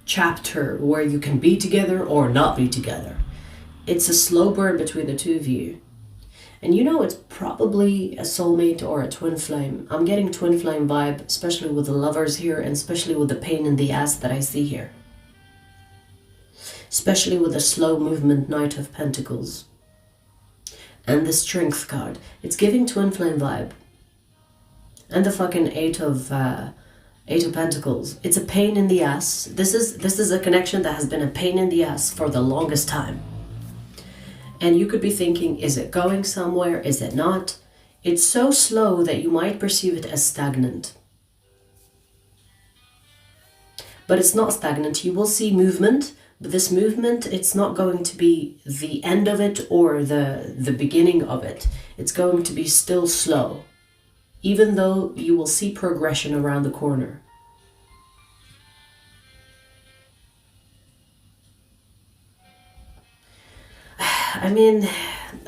chapter where you can be together or not be together. It's a slow burn between the two of you. And you know, it's probably a soulmate or a twin flame. I'm getting twin flame vibe, especially with the lovers here, and especially with the pain in the ass that I see here. Especially with the slow movement Knight of Pentacles. And the Strength card. It's giving twin flame vibe. And the fucking Eight of Pentacles. It's a pain in the ass. This is a connection that has been a pain in the ass for the longest time. And you could be thinking, is it going somewhere? Is it not? It's so slow that you might perceive it as stagnant. But it's not stagnant. You will see movement, but this movement, it's not going to be the end of it or the beginning of it. It's going to be still slow, even though you will see progression around the corner. I mean,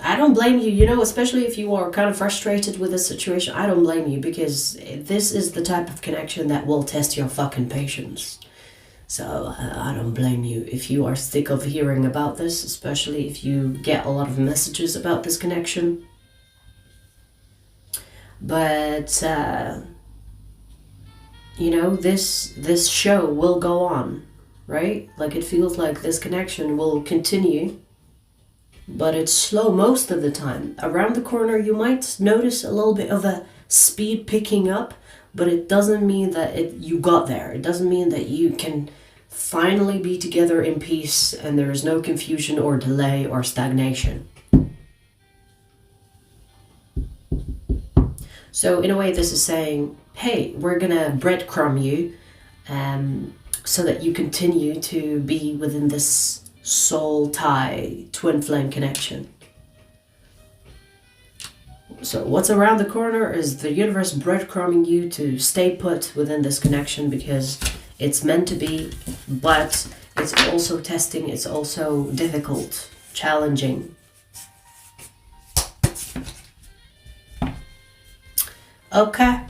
I don't blame you, you know, especially if you are kind of frustrated with this situation. I don't blame you, because this is the type of connection that will test your fucking patience. So I don't blame you if you are sick of hearing about this, especially if you get a lot of messages about this connection. But, you know, this show will go on, right? Like, it feels like this connection will continue. But it's slow most of the time. Around the corner, you might notice a little bit of a speed picking up, but it doesn't mean that you got there. It doesn't mean that you can finally be together in peace and there is no confusion or delay or stagnation. So in a way, this is saying, hey, we're gonna breadcrumb you so that you continue to be within this soul tie, twin flame connection. So what's around the corner is the universe breadcrumbing you to stay put within this connection, because it's meant to be, but it's also testing, it's also difficult, challenging. Okay.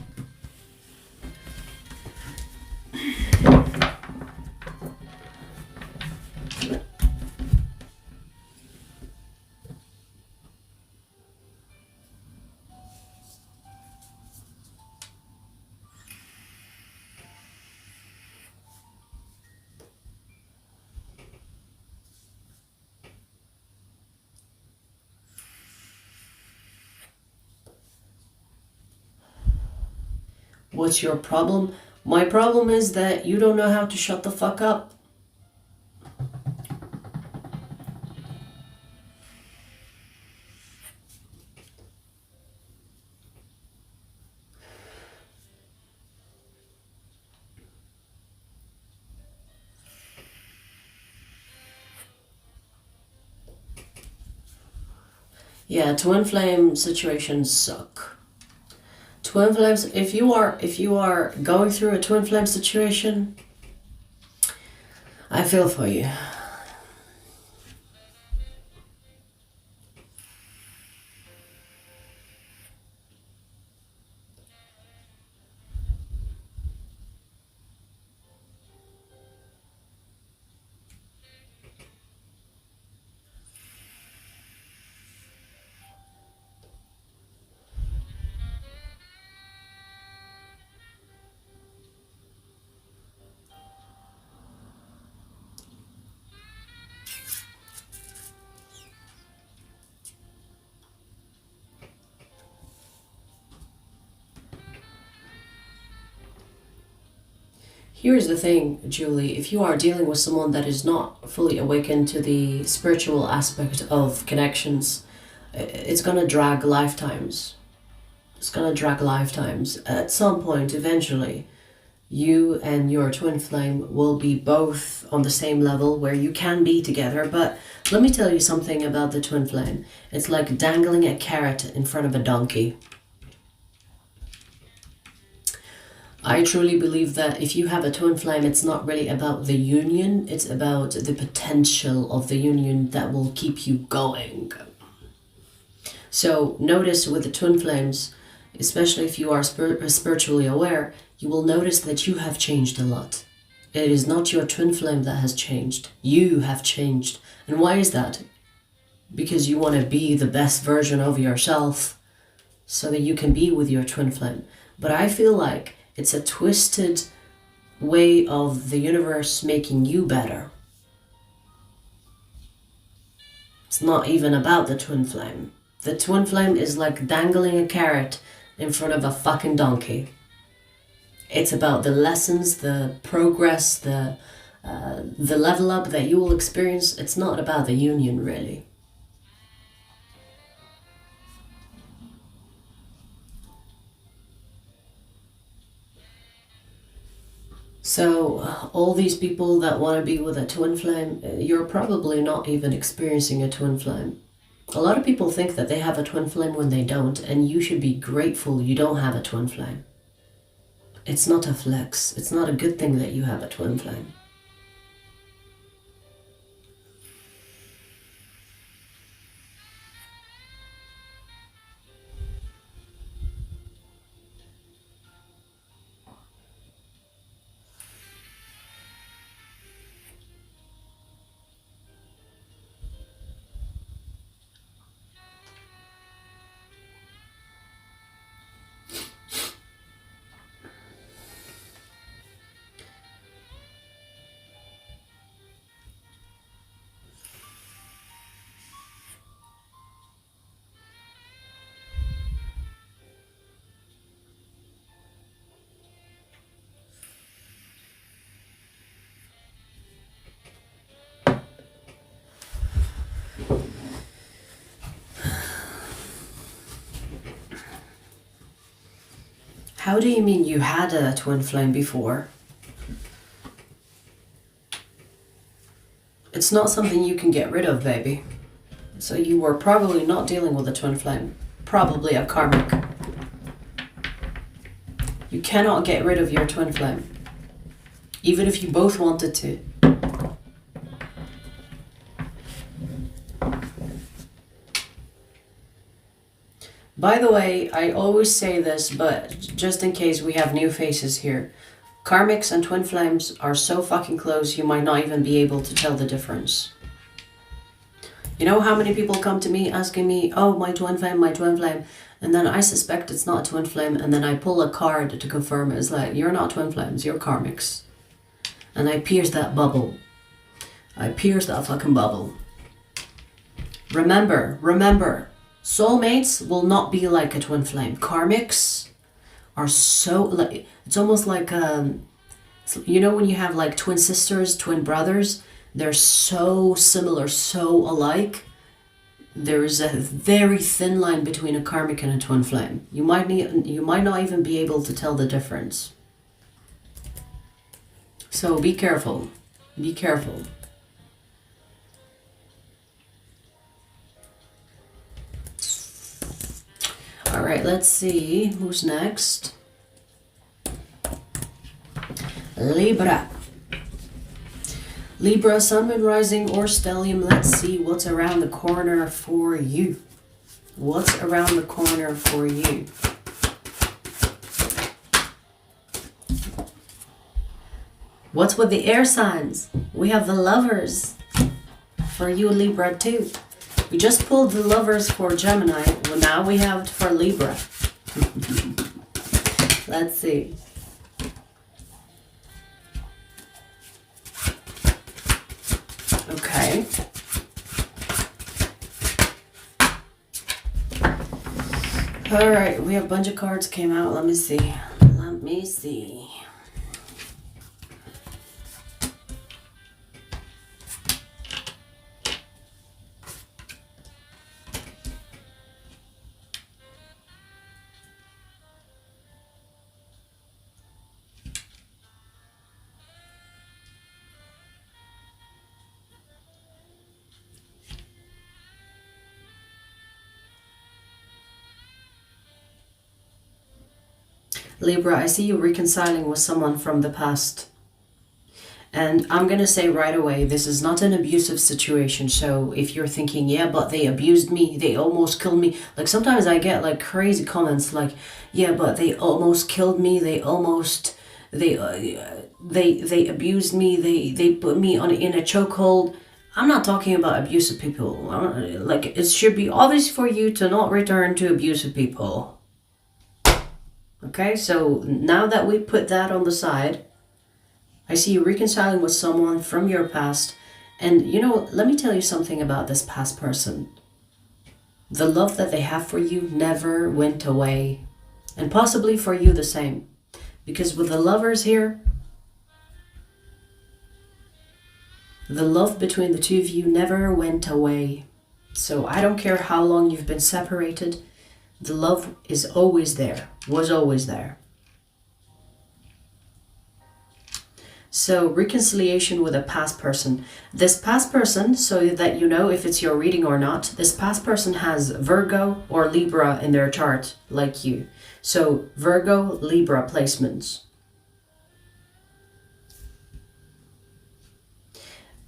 What's your problem? My problem is that you don't know how to shut the fuck up. Yeah, twin flame situations suck. Twin flames, if you are going through a twin flame situation, I feel for you. Here's the thing, Julie. If you are dealing with someone that is not fully awakened to the spiritual aspect of connections, it's going to drag lifetimes. It's going to drag lifetimes. At some point, eventually, you and your twin flame will be both on the same level where you can be together. But let me tell you something about the twin flame. It's like dangling a carrot in front of a donkey. I truly believe that if you have a twin flame, it's not really about the union. It's about the potential of the union that will keep you going. So notice with the twin flames, especially if you are spiritually aware, you will notice that you have changed a lot. It is not your twin flame that has changed. You have changed. And why is that? Because you want to be the best version of yourself so that you can be with your twin flame. But I feel like it's a twisted way of the universe making you better. It's not even about the twin flame. The twin flame is like dangling a carrot in front of a fucking donkey. It's about the lessons, the progress, the level up that you will experience. It's not about the union, really. So all these people that want to be with a twin flame, you're probably not even experiencing a twin flame. A lot of people think that they have a twin flame when they don't, and you should be grateful you don't have a twin flame. It's not a flex. It's not a good thing that you have a twin flame. How do you mean you had a twin flame before? It's not something you can get rid of, baby. So you were probably not dealing with a twin flame. Probably a karmic. You cannot get rid of your twin flame. Even if you both wanted to. By the way, I always say this, but just in case we have new faces here. Karmics and twin flames are so fucking close, you might not even be able to tell the difference. You know how many people come to me asking me, oh, my twin flame, and then I suspect it's not a twin flame, and then I pull a card to confirm it. It's like, you're not twin flames, you're karmics. And I pierce that bubble. I pierce that fucking bubble. Remember, soulmates will not be like a twin flame. Karmics are so, like, it's almost like, you know when you have like twin sisters, twin brothers, they're so similar, so alike. There's a very thin line between a karmic and a twin flame. You might not even be able to tell the difference. So be careful. Be careful. All right, let's see who's next. Libra. Libra, Sun, Moon, Rising, or Stellium. Let's see what's around the corner for you. What's around the corner for you? What's with the air signs? We have the Lovers for you, Libra, too. We just pulled the Lovers for Gemini. Well, now we have it for Libra. Let's see. Okay. All right, we have a bunch of cards came out. Let me see. Libra, I see you reconciling with someone from the past. And I'm going to say right away, this is not an abusive situation. So if you're thinking, yeah, but they abused me, they almost killed me. Like sometimes I get like crazy comments like, yeah, but they almost killed me. They almost, they abused me. They put me in a chokehold. I'm not talking about abusive people. Like it should be obvious for you to not return to abusive people. Okay, so now that we put that on the side, I see you reconciling with someone from your past. And you know, let me tell you something about this past person. The love that they have for you never went away. And possibly for you the same. Because with the lovers here, the love between the two of you never went away. So I don't care how long you've been separated. The love is always there, was always there. So reconciliation with a past person. This past person, so that you know if it's your reading or not, this past person has Virgo or Libra in their chart, like you. So Virgo, Libra placements.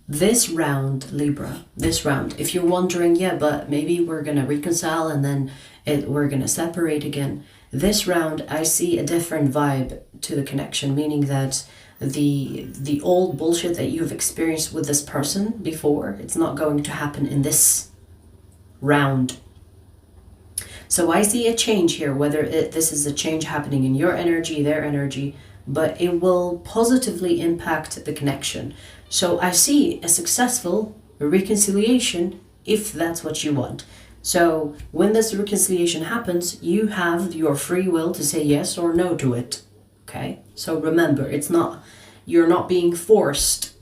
This round, Libra, this round, if you're wondering, yeah, but maybe we're going to reconcile and then we're going to separate again. This round, I see a different vibe to the connection, meaning that the old bullshit that you've experienced with this person before, it's not going to happen in this round. So I see a change here, whether this is a change happening in your energy, their energy, but it will positively impact the connection. So I see a successful reconciliation if that's what you want. So when this reconciliation happens, you have your free will to say yes or no to it. Okay, so remember, you're not being forced.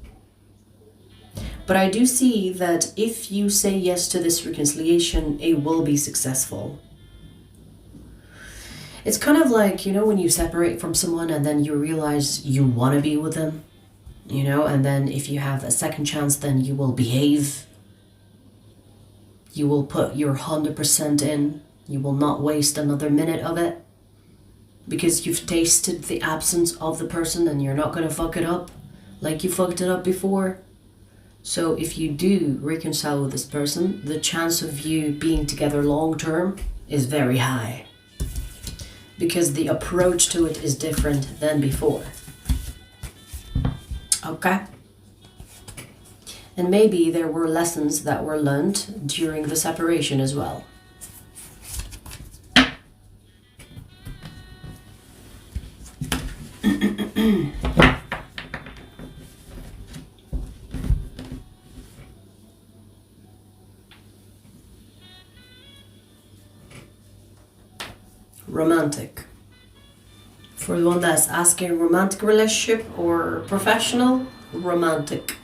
But I do see that if you say yes to this reconciliation, it will be successful. It's kind of like, you know, when you separate from someone and then you realize you want to be with them, you know, and then if you have a second chance, then you will behave. You will put your 100% in. You will not waste another minute of it. Because you've tasted the absence of the person and you're not going to fuck it up like you fucked it up before. So if you do reconcile with this person, the chance of you being together long term is very high. Because the approach to it is different than before. Okay? And maybe there were lessons that were learned during the separation as well. Romantic. For the one that's asking romantic relationship or professional, romantic.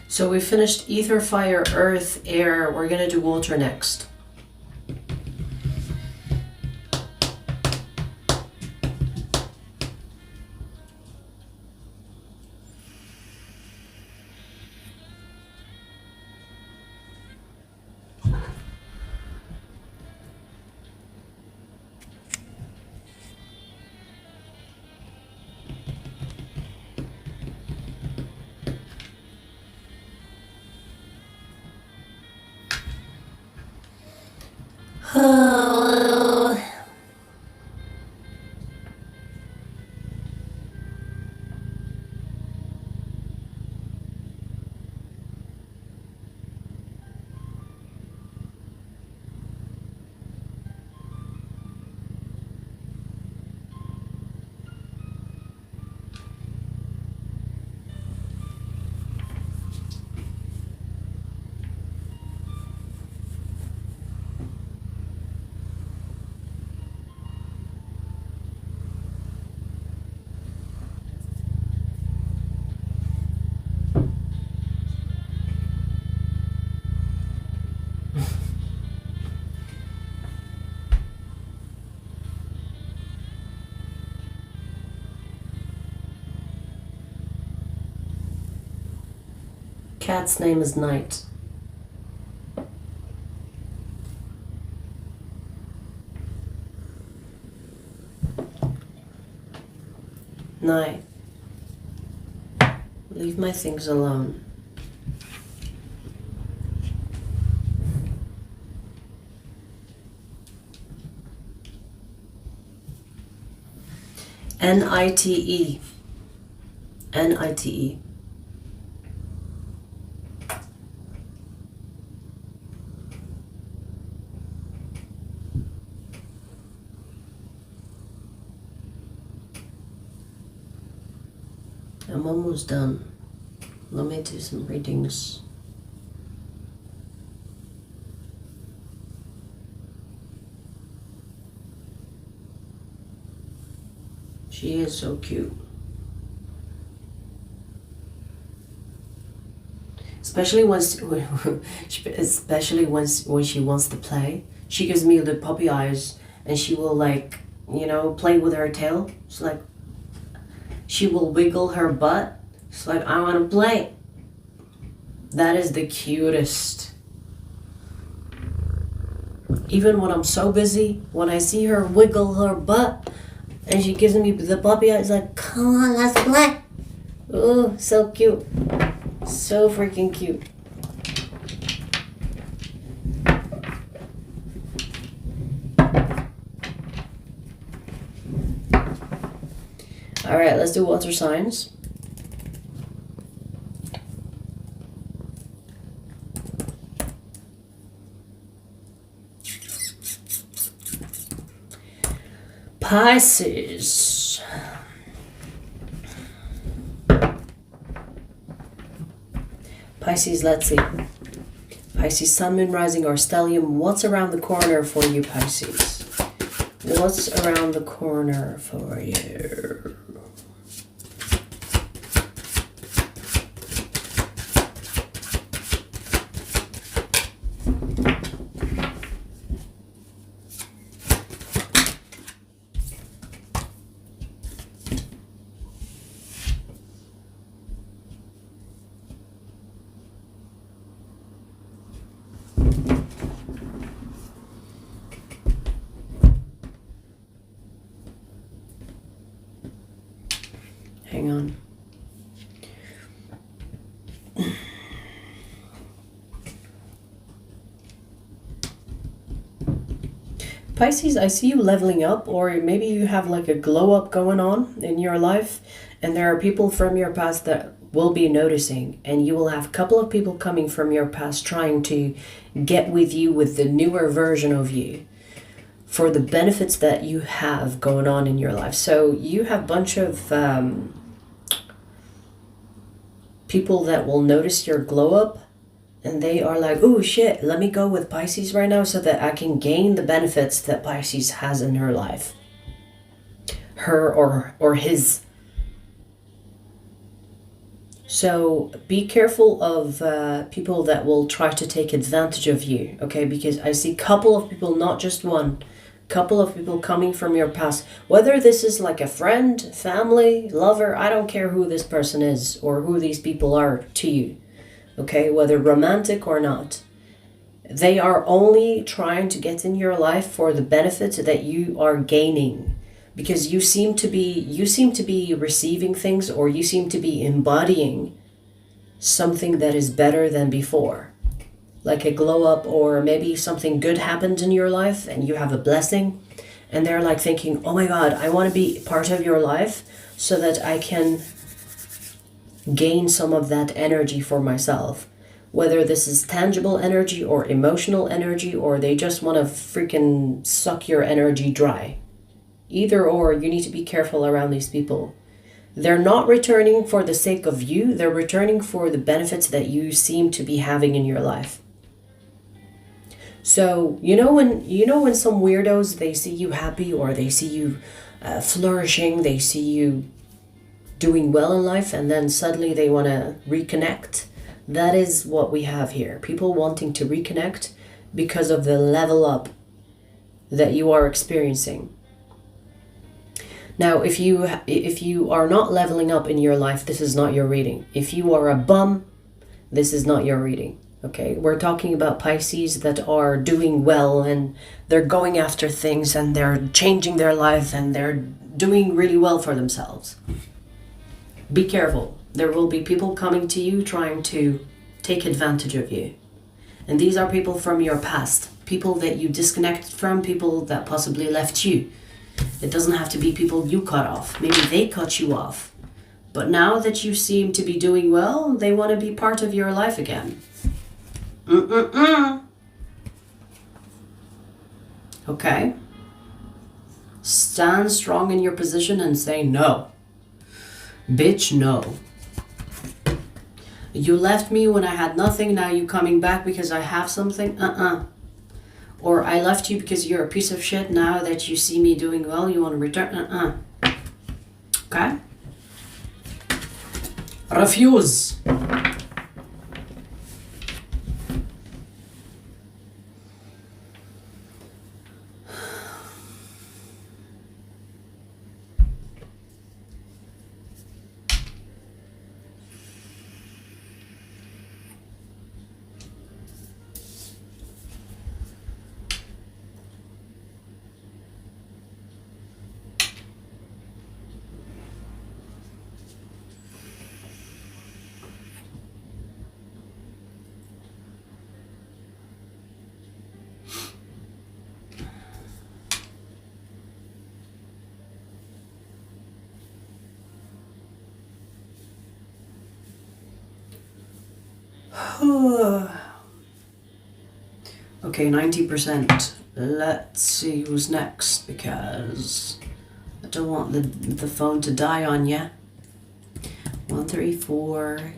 So we finished ether, fire, earth, air. We're gonna do water next. Cat's name is Night. Night. Leave my things alone. N-I-T-E. N-I-T-E. I'm almost done. Let me do some readings. She is so cute. Especially when she wants to play. She gives me the puppy eyes and she will, like, you know, play with her tail. It's like she will wiggle her butt. It's like, I want to play. That is the cutest. Even when I'm so busy, when I see her wiggle her butt and she gives me the puppy eyes, like, come on, let's play. Oh, so cute. So freaking cute. All right, let's do water signs. Pisces. Pisces, let's see. Pisces, Sun, Moon, Rising, or Stellium. What's around the corner for you, Pisces? What's around the corner for you? Hang on. Pisces, I see you leveling up, or maybe you have like a glow up going on in your life, and there are people from your past that will be noticing, and you will have a couple of people coming from your past trying to get with you with the newer version of you for the benefits that you have going on in your life. So you have a bunch of people that will notice your glow up, and they are like, oh shit, let me go with Pisces right now so that I can gain the benefits that Pisces has in her life. Her or his. So be careful of people that will try to take advantage of you, okay? Because I see a couple of people, not just one, couple of people coming from your past. Whether this is like a friend, family, lover, I don't care who this person is or who these people are to you, okay? Whether romantic or not. They are only trying to get in your life for the benefits that you are gaining. Because you seem to be receiving things, or you seem to be embodying something that is better than before. Like a glow up, or maybe something good happened in your life and you have a blessing, and they're like thinking, oh my God, I want to be part of your life so that I can gain some of that energy for myself. Whether this is tangible energy or emotional energy, or they just want to freaking suck your energy dry. Either or, you need to be careful around these people. They're not returning for the sake of you. They're returning for the benefits that you seem to be having in your life. So, you know when some weirdos, they see you happy, or they see you flourishing, they see you doing well in life, and then suddenly they want to reconnect. That is what we have here. People wanting to reconnect because of the level up that you are experiencing. Now, if you are not leveling up in your life, this is not your reading. If you are a bum, this is not your reading. Okay, we're talking about Pisces that are doing well and they're going after things and they're changing their life and they're doing really well for themselves. Be careful. There will be people coming to you trying to take advantage of you. And these are people from your past, people that you disconnected from, people that possibly left you. It doesn't have to be people you cut off. Maybe they cut you off. But now that you seem to be doing well, they want to be part of your life again. Okay? Stand strong in your position and say no. Bitch, no. You left me when I had nothing, now you coming back because I have something? Or I left you because you're a piece of shit, now that you see me doing well, you want to return? Okay? Refuse. Okay, 90%. Let's see who's next, because I don't want the phone to die on ya. 1, 3, 4.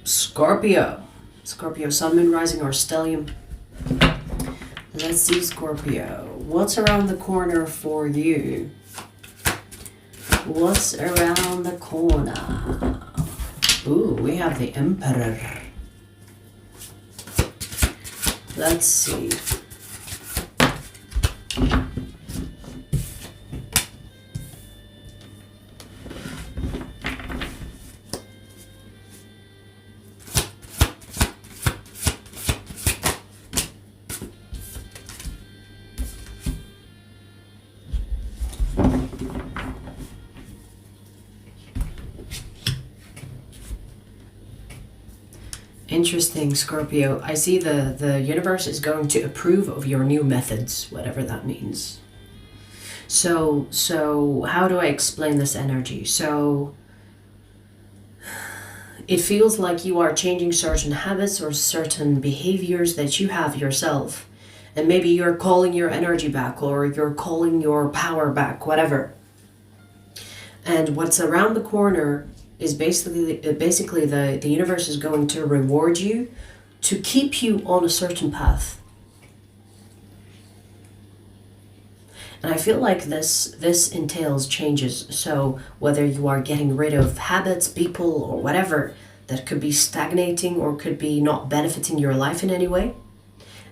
Scorpio. Scorpio, Sun, Moon, Rising, or Stellium. Let's see, Scorpio. What's around the corner for you? What's around the corner? Ooh, we have the Emperor. Let's see. Interesting, Scorpio. I see the universe is going to approve of your new methods, whatever that means. So how do I explain this energy? So it feels like you are changing certain habits or certain behaviors that you have yourself. And maybe you're calling your energy back, or you're calling your power back, whatever. And what's around the corner is basically the universe is going to reward you to keep you on a certain path. And I feel like this entails changes. So whether you are getting rid of habits, people, or whatever that could be stagnating or could be not benefiting your life in any way,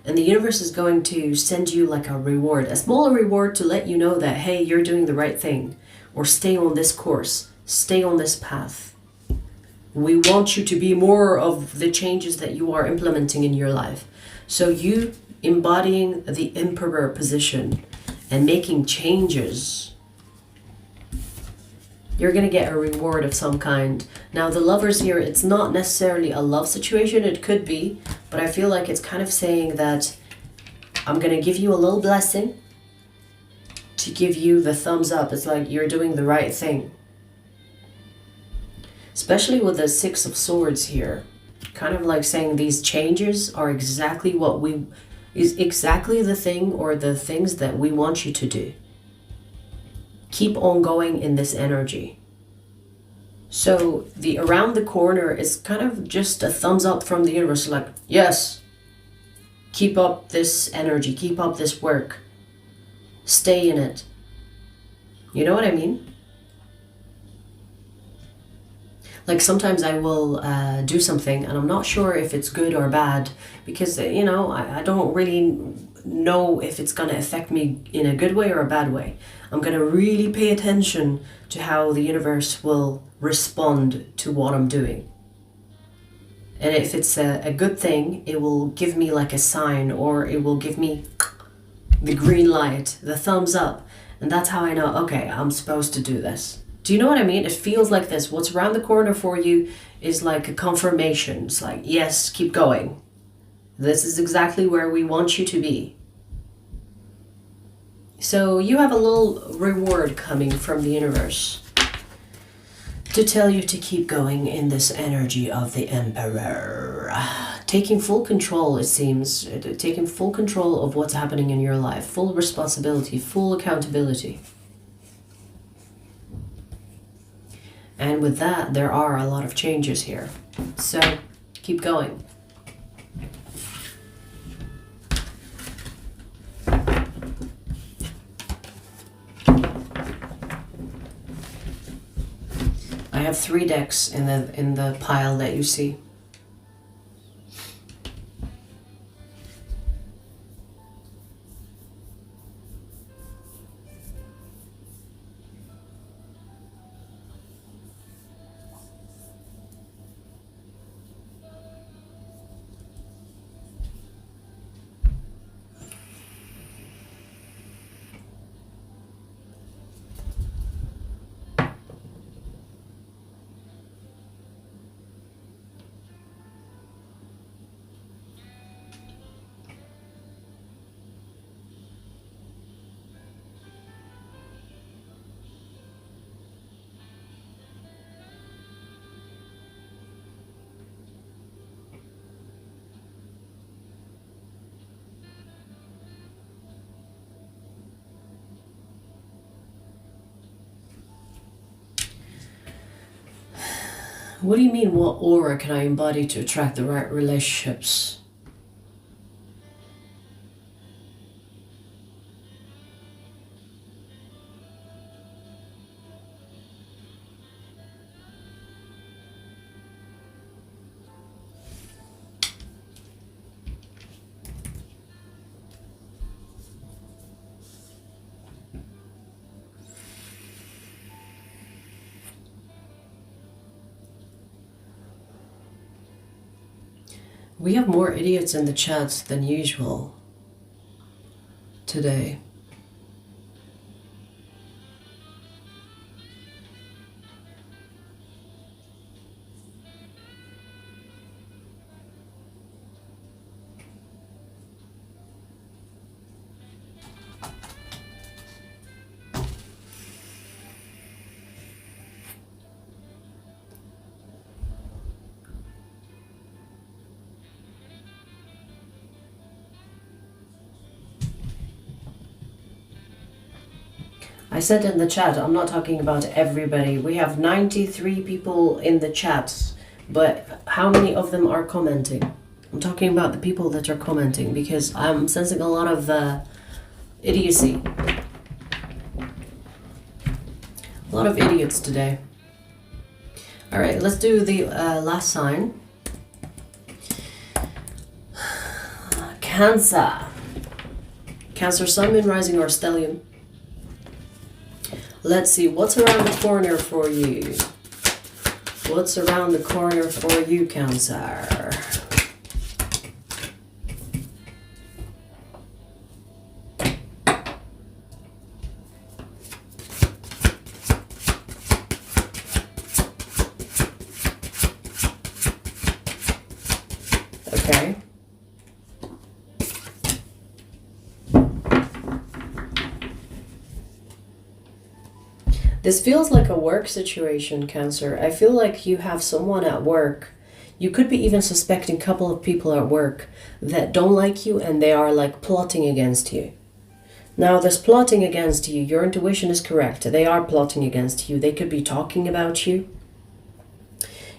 and the universe is going to send you like a reward, a small reward to let you know that, hey, you're doing the right thing, or stay on this course, stay on this path. We want you to be more of the changes that you are implementing in your life. So you embodying the Emperor position and making changes, you're going to get a reward of some kind. Now the Lovers here, it's not necessarily a love situation, it could be, but I feel like it's kind of saying that I'm going to give you a little blessing to give you the thumbs up. It's like you're doing the right thing. Especially with the Six of Swords here. Kind of like saying these changes are exactly is exactly the thing or the things that we want you to do. Keep on going in this energy. So the around the corner is kind of just a thumbs up from the universe, like, yes, keep up this energy, keep up this work, stay in it. You know what I mean? Like sometimes I will do something and I'm not sure if it's good or bad because, you know, I don't really know if it's going to affect me in a good way or a bad way. I'm going to really pay attention to how the universe will respond to what I'm doing. And if it's a good thing, it will give me like a sign, or it will give me the green light, the thumbs up. And that's how I know, okay, I'm supposed to do this. Do you know what I mean? It feels like this. What's around the corner for you is like a confirmation. It's like, yes, keep going. This is exactly where we want you to be. So you have a little reward coming from the universe to tell you to keep going in this energy of the Emperor. Taking full control, it seems. Taking full control of what's happening in your life. Full responsibility, full accountability. And with that, there are a lot of changes here. So, keep going. I have 3 decks in the pile that you see. What do you mean, what aura can I embody to attract the right relationships? We have more idiots in the chats than usual today. I said in the chat, I'm not talking about everybody. We have 93 people in the chat, but how many of them are commenting? I'm talking about the people that are commenting, because I'm sensing a lot of idiocy. A lot of idiots today. All right, let's do the last sign. Cancer. Cancer, Sun, Moon, Rising, or Stellium. Let's see, what's around the corner for you? What's around the corner for you, Cancer? Okay. This feels like a work situation, Cancer. I feel like you have someone at work. You could be even suspecting a couple of people at work that don't like you, and they are like plotting against you. Now, this plotting against you, your intuition is correct. They are plotting against you. They could be talking about you.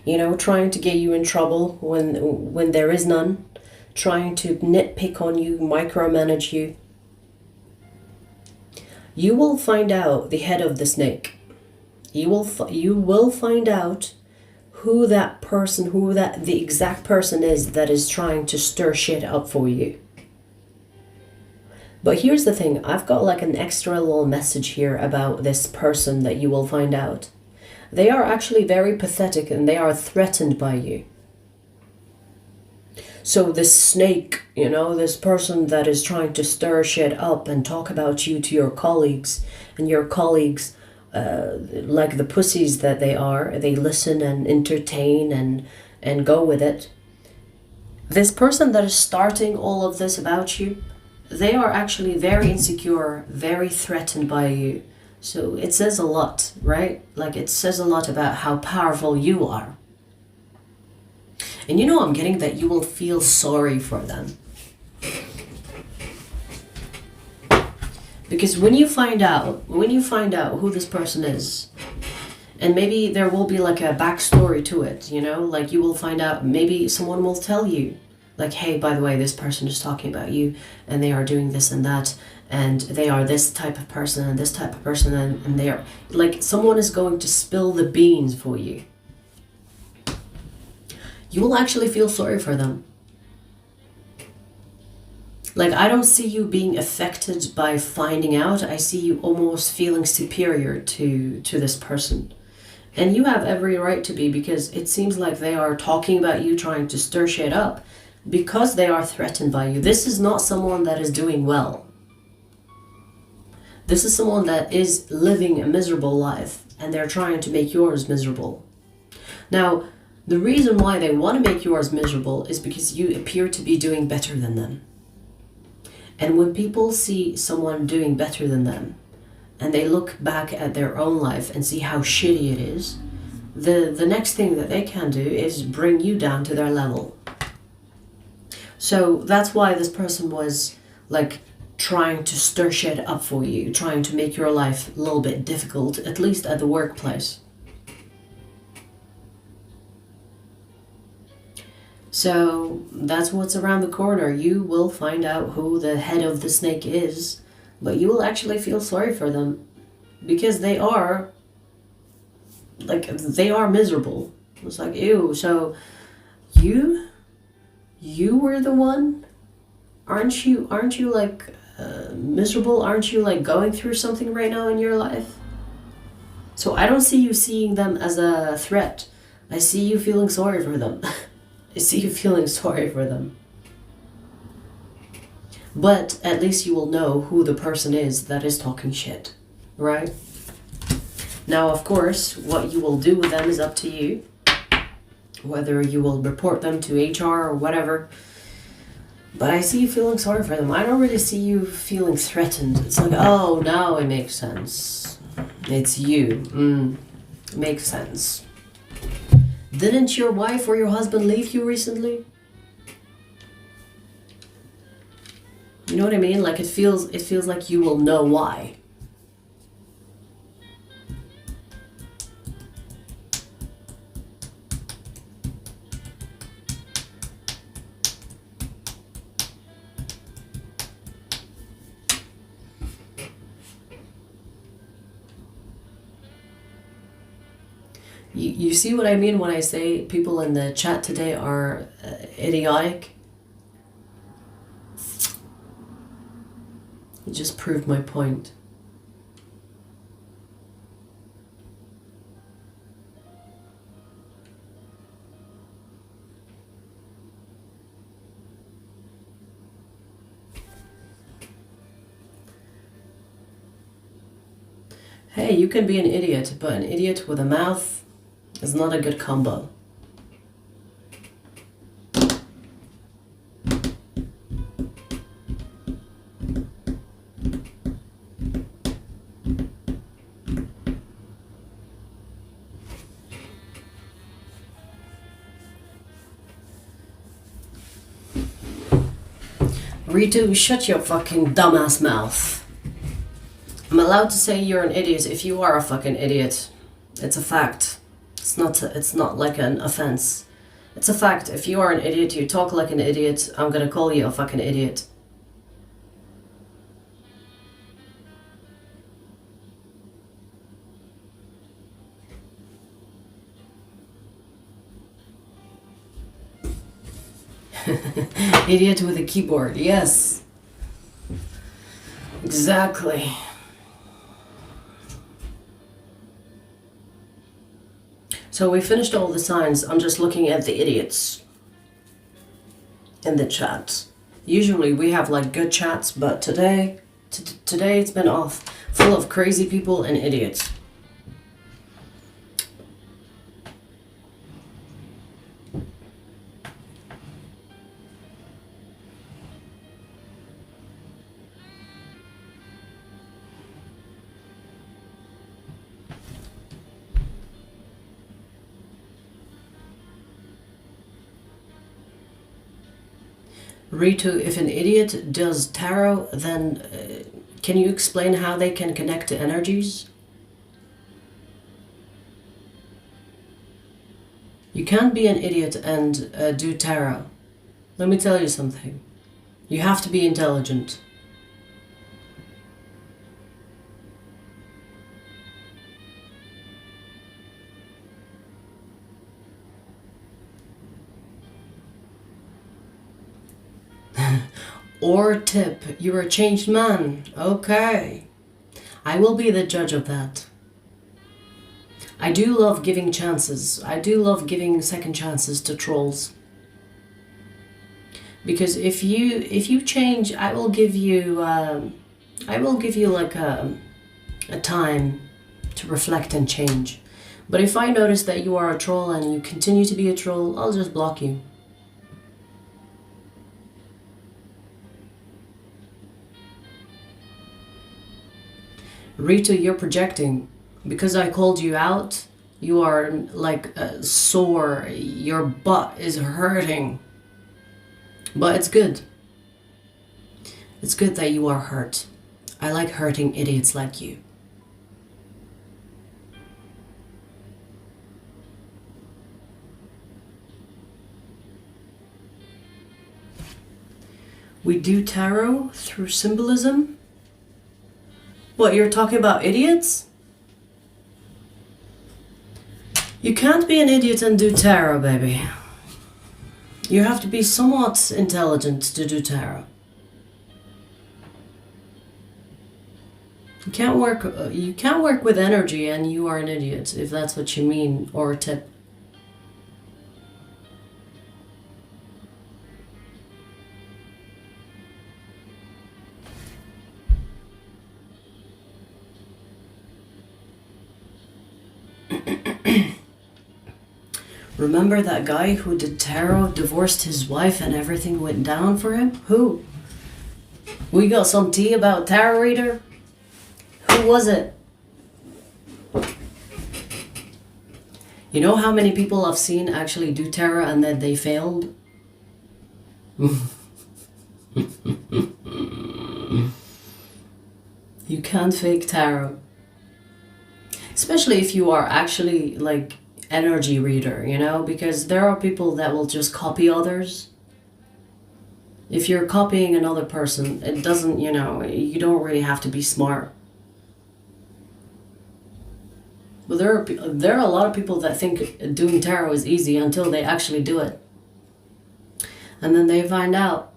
You know, trying to get you in trouble when there is none. Trying to nitpick on you, micromanage you. You will find out the head of the snake. You will find out who that person, the exact person is that is trying to stir shit up for you. But here's the thing, I've got like an extra little message here about this person that you will find out. They are actually very pathetic, and they are threatened by you. So this snake, you know, this person that is trying to stir shit up and talk about you to your colleagues, and your colleagues, like the pussies that they are, they listen and entertain and go with it. This person that is starting all of this about you, they are actually very insecure, very threatened by you. So it says a lot, right? Like it says a lot about how powerful you are. And you know, I'm getting that you will feel sorry for them. Because when you find out who this person is, and maybe there will be like a backstory to it, you know, like you will find out, maybe someone will tell you, like, hey, by the way, this person is talking about you, and they are doing this and that, and they are this type of person and this type of person, and they are, like, someone is going to spill the beans for you. You will actually feel sorry for them. Like, I don't see you being affected by finding out. I see you almost feeling superior to this person. And you have every right to be, because it seems like they are talking about you, trying to stir shit up, because they are threatened by you. This is not someone that is doing well. This is someone that is living a miserable life, and they're trying to make yours miserable. Now, the reason why they want to make yours miserable is because you appear to be doing better than them. And when people see someone doing better than them, and they look back at their own life and see how shitty it is, the next thing that they can do is bring you down to their level. So that's why this person was like trying to stir shit up for you, trying to make your life a little bit difficult, at least at the workplace. So that's what's around the corner. You will find out who the head of the snake is, but you will actually feel sorry for them, because they are miserable. It's like, ew, so you were the one? Aren't you like miserable? Aren't you like going through something right now in your life? So I don't see you seeing them as a threat. I see you feeling sorry for them. I see you feeling sorry for them. But at least you will know who the person is that is talking shit, right? Now, of course, what you will do with them is up to you. Whether you will report them to HR or whatever. But I see you feeling sorry for them. I don't really see you feeling threatened. It's like, oh, now it makes sense. It's you. Makes sense. Didn't your wife or your husband leave you recently? You know what I mean? Like it feels like you will know why. You see what I mean when I say people in the chat today are idiotic? You just proved my point. Hey, you can be an idiot, but an idiot with a mouth is not a good combo. Ritu, shut your fucking dumbass mouth. I'm allowed to say you're an idiot if you are a fucking idiot. It's a fact. It's not like an offense. It's a fact. If you are an idiot, you talk like an idiot, I'm gonna call you a fucking idiot. Idiot with a keyboard, yes. Exactly. So we finished all the signs. I'm just looking at the idiots. in the chat. Usually we have like good chats, but today it's been off, full of crazy people and idiots. Ritu, if an idiot does tarot, then can you explain how they can connect to energies? You can't be an idiot and do tarot. Let me tell you something. You have to be intelligent. Or tip, you're a changed man. Okay. I will be the judge of that. I do love giving chances. I do love giving second chances to trolls. Because if you change, I will give you like a time to reflect and change. But if I notice that you are a troll and you continue to be a troll, I'll just block you. Ritu, you're projecting. Because I called you out, you are like sore. Your butt is hurting. But it's good. It's good that you are hurt. I like hurting idiots like you. We do tarot through symbolism? What, you're talking about idiots? You can't be an idiot and do tarot, baby. You have to be somewhat intelligent to do tarot. You can't work with energy and you are an idiot, if that's what you mean, or a tip. Remember that guy who did tarot, divorced his wife and everything went down for him? Who? We got some tea about tarot reader? Who was it? You know how many people I've seen actually do tarot and then they failed? You can't fake tarot. Especially if you are actually like energy reader, you know, because there are people that will just copy others. If you're copying another person, it doesn't, you know, you don't really have to be smart. But there are a lot of people that think doing tarot is easy until they actually do it. And then they find out.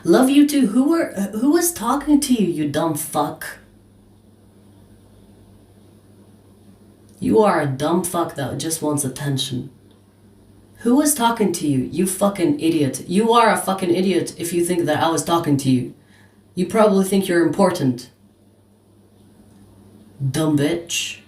Love you too. Who was talking to you, you dumb fuck? You are a dumb fuck that just wants attention. Who was talking to you, you fucking idiot? You are a fucking idiot if you think that I was talking to you. You probably think you're important. Dumb bitch.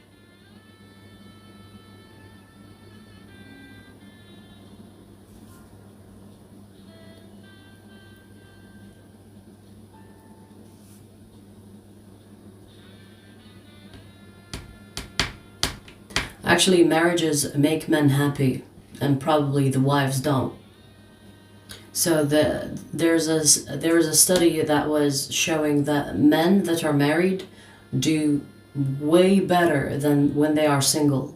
Actually, marriages make men happy, and probably the wives don't. So there's a study that was showing that men that are married do way better than when they are single.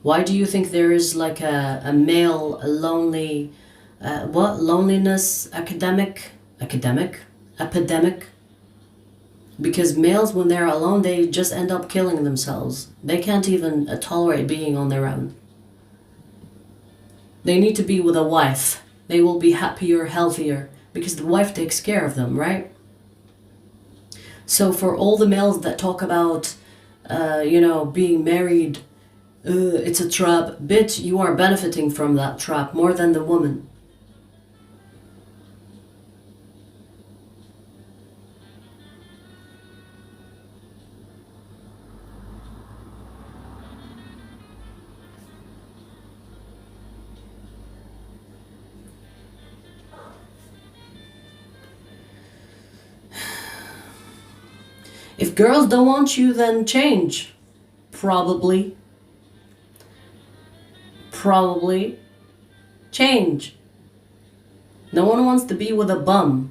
Why do you think there is like a male lonely, loneliness epidemic? Because males, when they're alone, they just end up killing themselves. They can't even tolerate being on their own. They need to be with a wife. They will be happier, healthier, because the wife takes care of them, right? So for all the males that talk about you know, being married, it's a trap. Bitch, you are benefiting from that trap more than the woman. If girls don't want you, then change. Probably. Probably. Change. No one wants to be with a bum.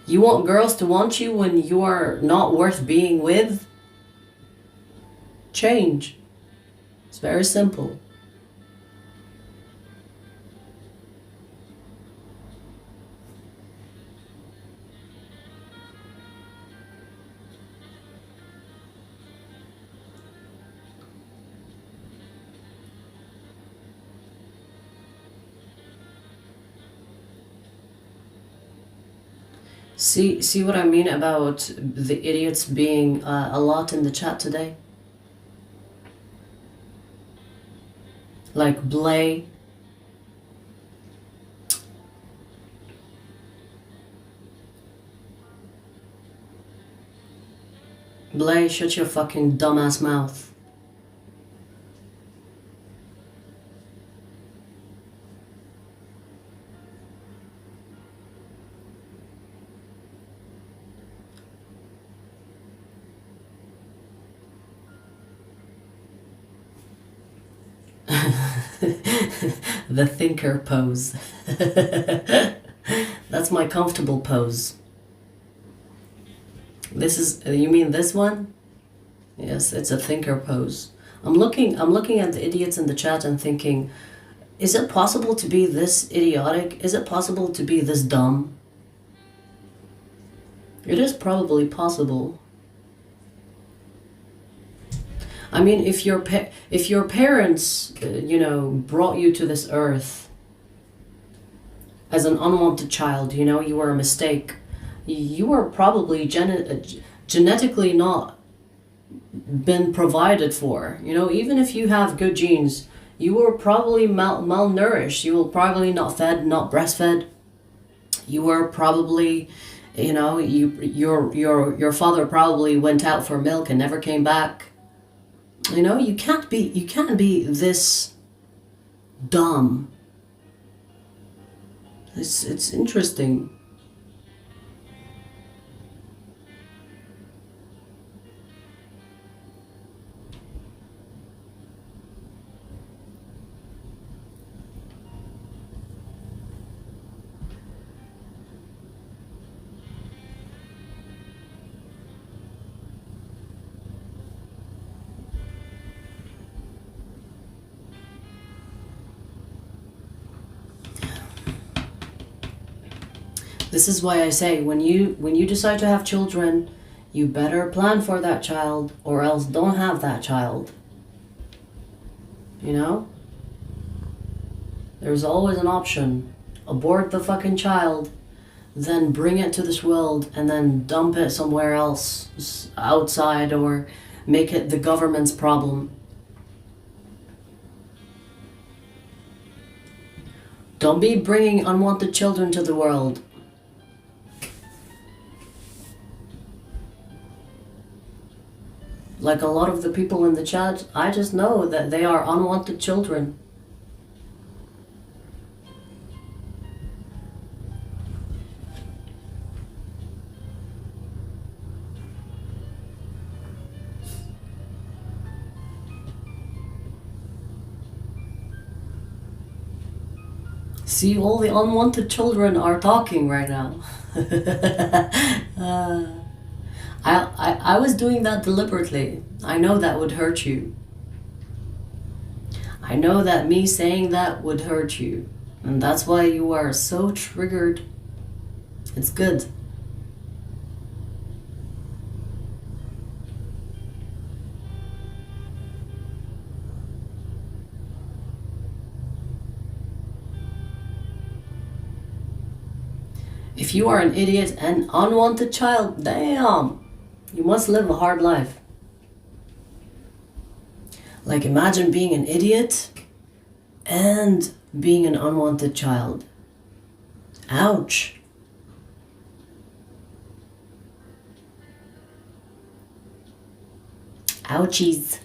You want girls to want you when you are not worth being with? Change. It's very simple. See what I mean about the idiots being a lot in the chat today? Like Blay. Blay, shut your fucking dumbass mouth. The thinker pose. That's my comfortable pose. This is, you mean this one? Yes, it's a thinker pose. I'm looking at the idiots in the chat and thinking, is it possible to be this idiotic? Is it possible to be this dumb? It is probably possible. I mean, if your parents, you know, brought you to this earth as an unwanted child, you know, you were a mistake, you were probably genetically not been provided for. You know, even if you have good genes, you were probably malnourished. You were probably not fed, not breastfed. You were probably, you know, your father probably went out for milk and never came back. You know, you can't be this dumb. It's interesting. This is why I say, when you decide to have children, you better plan for that child, or else don't have that child. You know? There's always an option. Abort the fucking child, then bring it to this world, and then dump it somewhere else, outside, or make it the government's problem. Don't be bringing unwanted children to the world. Like a lot of the people in the chat, I just know that they are unwanted children. See, all the unwanted children are talking right now. I was doing that deliberately. I know that would hurt you. I know that me saying that would hurt you. And that's why you are so triggered. It's good. If you are an idiot and unwanted child, damn, you must live a hard life. Like, imagine being an idiot and being an unwanted child. Ouch. Ouchies.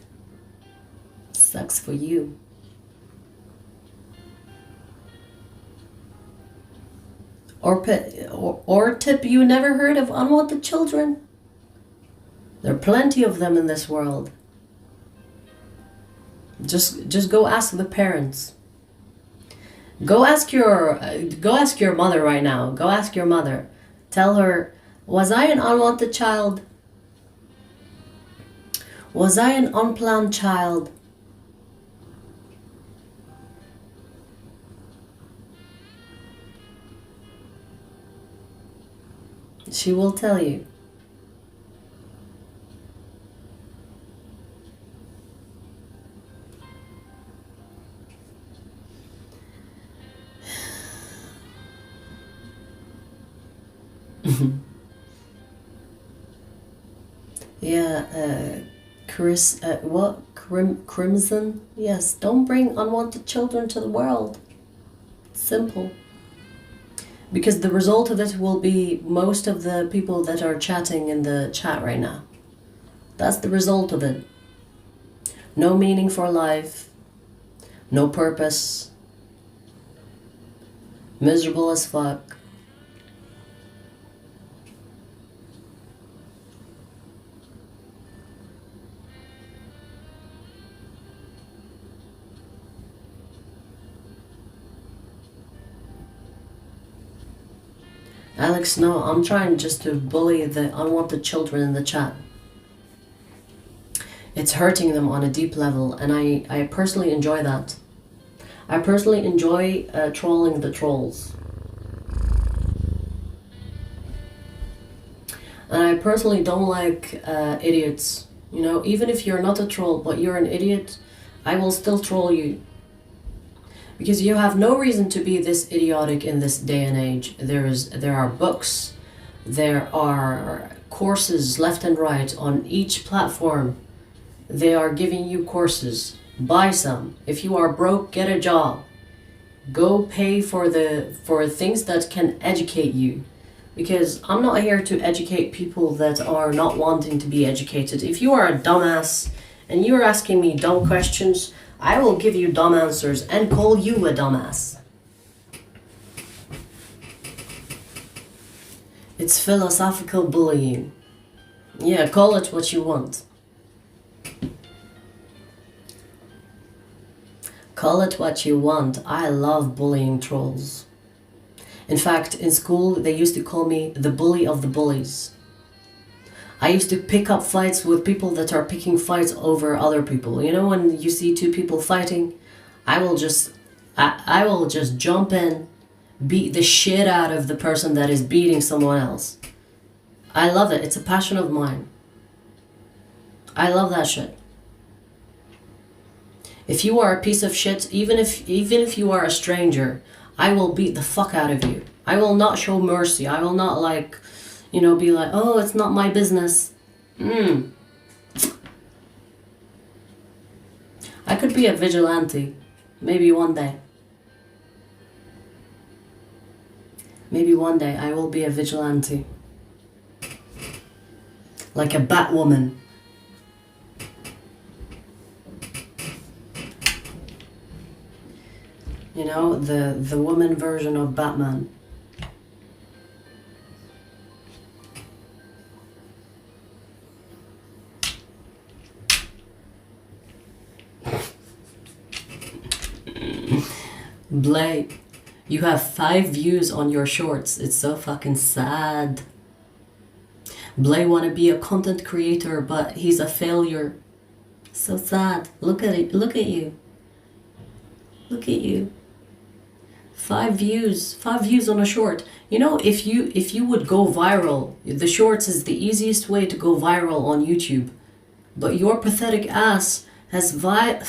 Sucks for you. Or tip, you never heard of unwanted children? There are plenty of them in this world. Just go ask the parents. Go ask your mother right now. Go ask your mother. Tell her, was I an unwanted child? Was I an unplanned child? She will tell you. Yeah, Crimson? Yes, don't bring unwanted children to the world. Simple. Because the result of it will be most of the people that are chatting in the chat right now. That's the result of it. No meaning for life. No purpose. Miserable as fuck. Alex, no, I'm trying just to bully the unwanted children in the chat. It's hurting them on a deep level, and I personally enjoy that. I personally enjoy trolling the trolls. And I personally don't like idiots. You know, even if you're not a troll, but you're an idiot, I will still troll you. Because you have no reason to be this idiotic in this day and age. There are books, there are courses left and right on each platform. They are giving you courses. Buy some. If you are broke, get a job. Go pay for things that can educate you. Because I'm not here to educate people that are not wanting to be educated. If you are a dumbass and you're asking me dumb questions, I will give you dumb answers and call you a dumbass. It's philosophical bullying. Yeah, call it what you want. Call it what you want. I love bullying trolls. In fact, in school, they used to call me the bully of the bullies. I used to pick up fights with people that are picking fights over other people. You know, when you see two people fighting, I will just jump in, beat the shit out of the person that is beating someone else. I love it. It's a passion of mine. I love that shit. If you are a piece of shit, even if you are a stranger, I will beat the fuck out of you. I will not show mercy. I will not be like, oh, it's not my business. I could be a vigilante. Maybe one day. Maybe one day I will be a vigilante. Like a Batwoman. You know, the woman version of Batman. Blake, you have 5 views on your shorts. It's so fucking sad. Blake want to be a content creator, but he's a failure. So sad. Look at it. Look at you. Look at you. 5 views. 5 views on a short. You know, if you would go viral, the shorts is the easiest way to go viral on YouTube. But your pathetic ass has 5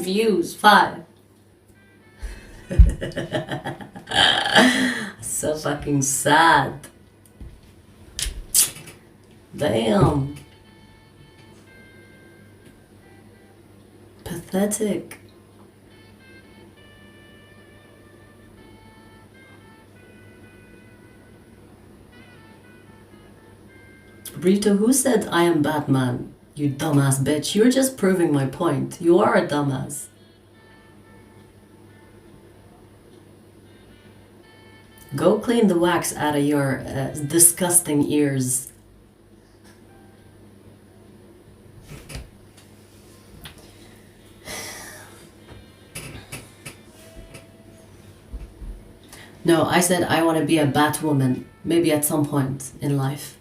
views. 5. So fucking sad. Damn. Pathetic. Rito, who said I am Batman? You dumbass bitch. You're just proving my point. You are a dumbass. Go clean the wax out of your disgusting ears. No, I said I want to be a Batwoman. Maybe at some point in life.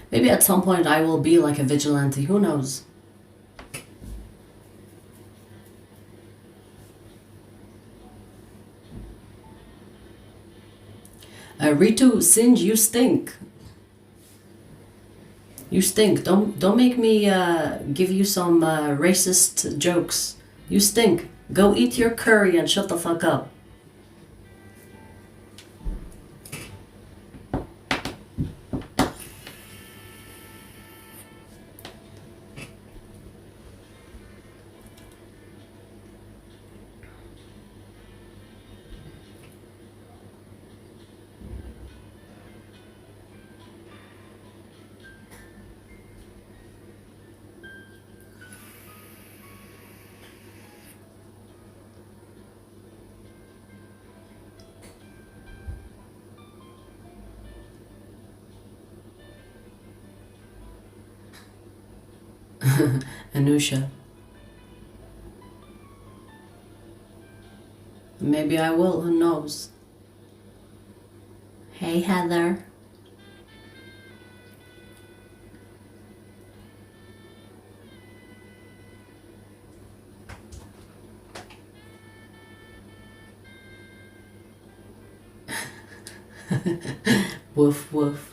Maybe at some point I will be like a vigilante. Who knows? Ritu, Sinj, you stink. You stink. Don't make me give you some racist jokes. You stink. Go eat your curry and shut the fuck up. Anusha. Maybe I will, who knows? Hey Heather. Woof woof.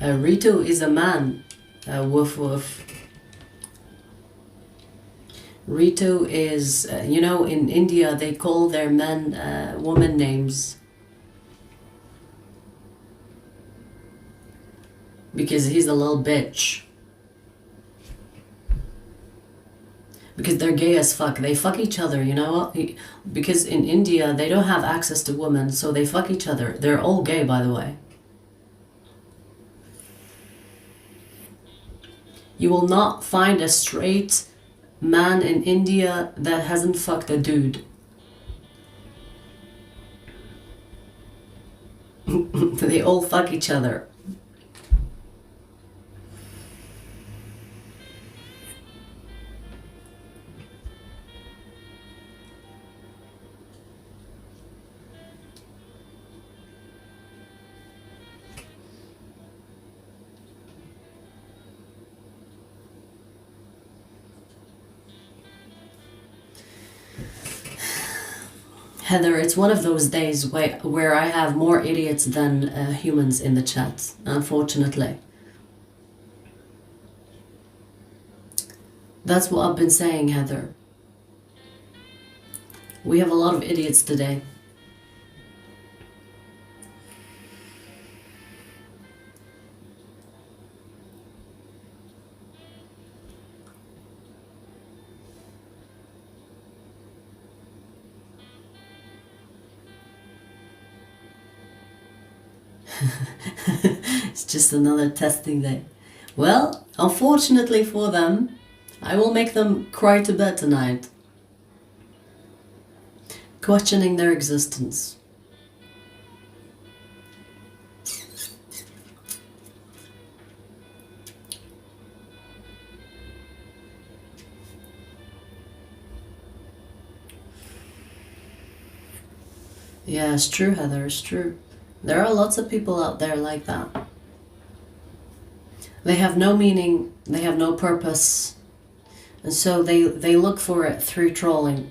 Ritu is a man. Woof woof. Ritu is, you know, in India they call their men woman names. Because he's a little bitch. Because they're gay as fuck. They fuck each other, you know? Because in India they don't have access to women, so they fuck each other. They're all gay, by the way. You will not find a straight man in India that hasn't fucked a dude. They all fuck each other. Heather, it's one of those days where I have more idiots than humans in the chat, unfortunately. That's what I've been saying, Heather. We have a lot of idiots today. It's just another testing day. Well, unfortunately for them, I will make them cry to bed tonight, questioning their existence. Yeah, it's true, Heather, it's true. There are lots of people out there like that. They have no meaning, they have no purpose, and so they look for it through trolling.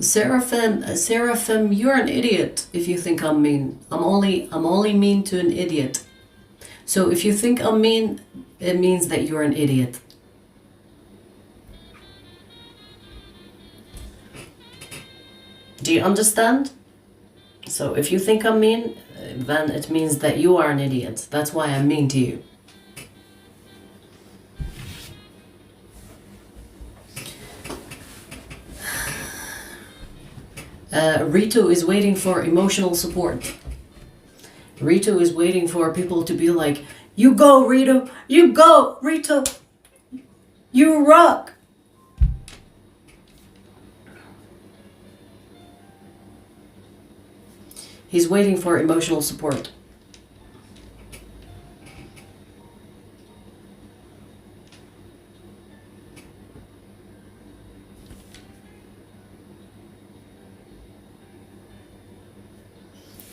Seraphim, you're an idiot if you think I'm mean. I'm only mean to an idiot. So if you think I'm mean, it means that you're an idiot. Do you understand? So if you think I'm mean, then it means that you are an idiot. That's why I'm mean to you. Rito is waiting for emotional support. Rito is waiting for people to be like, you go, Rito! You go, Rito! You rock! He's waiting for emotional support.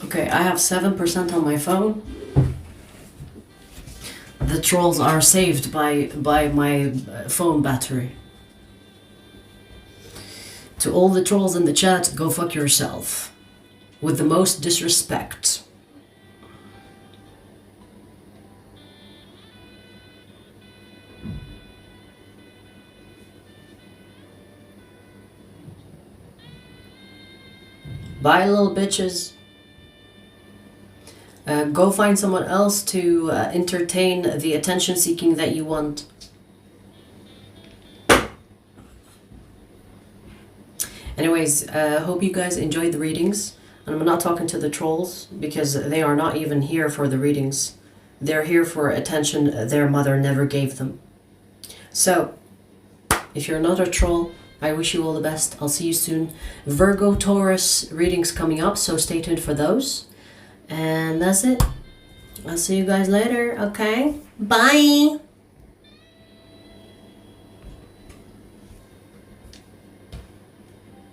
Okay, I have 7% on my phone. The trolls are saved by my phone battery. To all the trolls in the chat, go fuck yourself. With the most disrespect. Bye, little bitches. Go find someone else to entertain the attention seeking that you want. Anyways, hope you guys enjoyed the readings. And I'm not talking to the trolls because they are not even here for the readings. They're here for attention their mother never gave them. So, if you're not a troll, I wish you all the best. I'll see you soon. Virgo, Taurus readings coming up, so stay tuned for those. And that's it. I'll see you guys later, okay? Bye!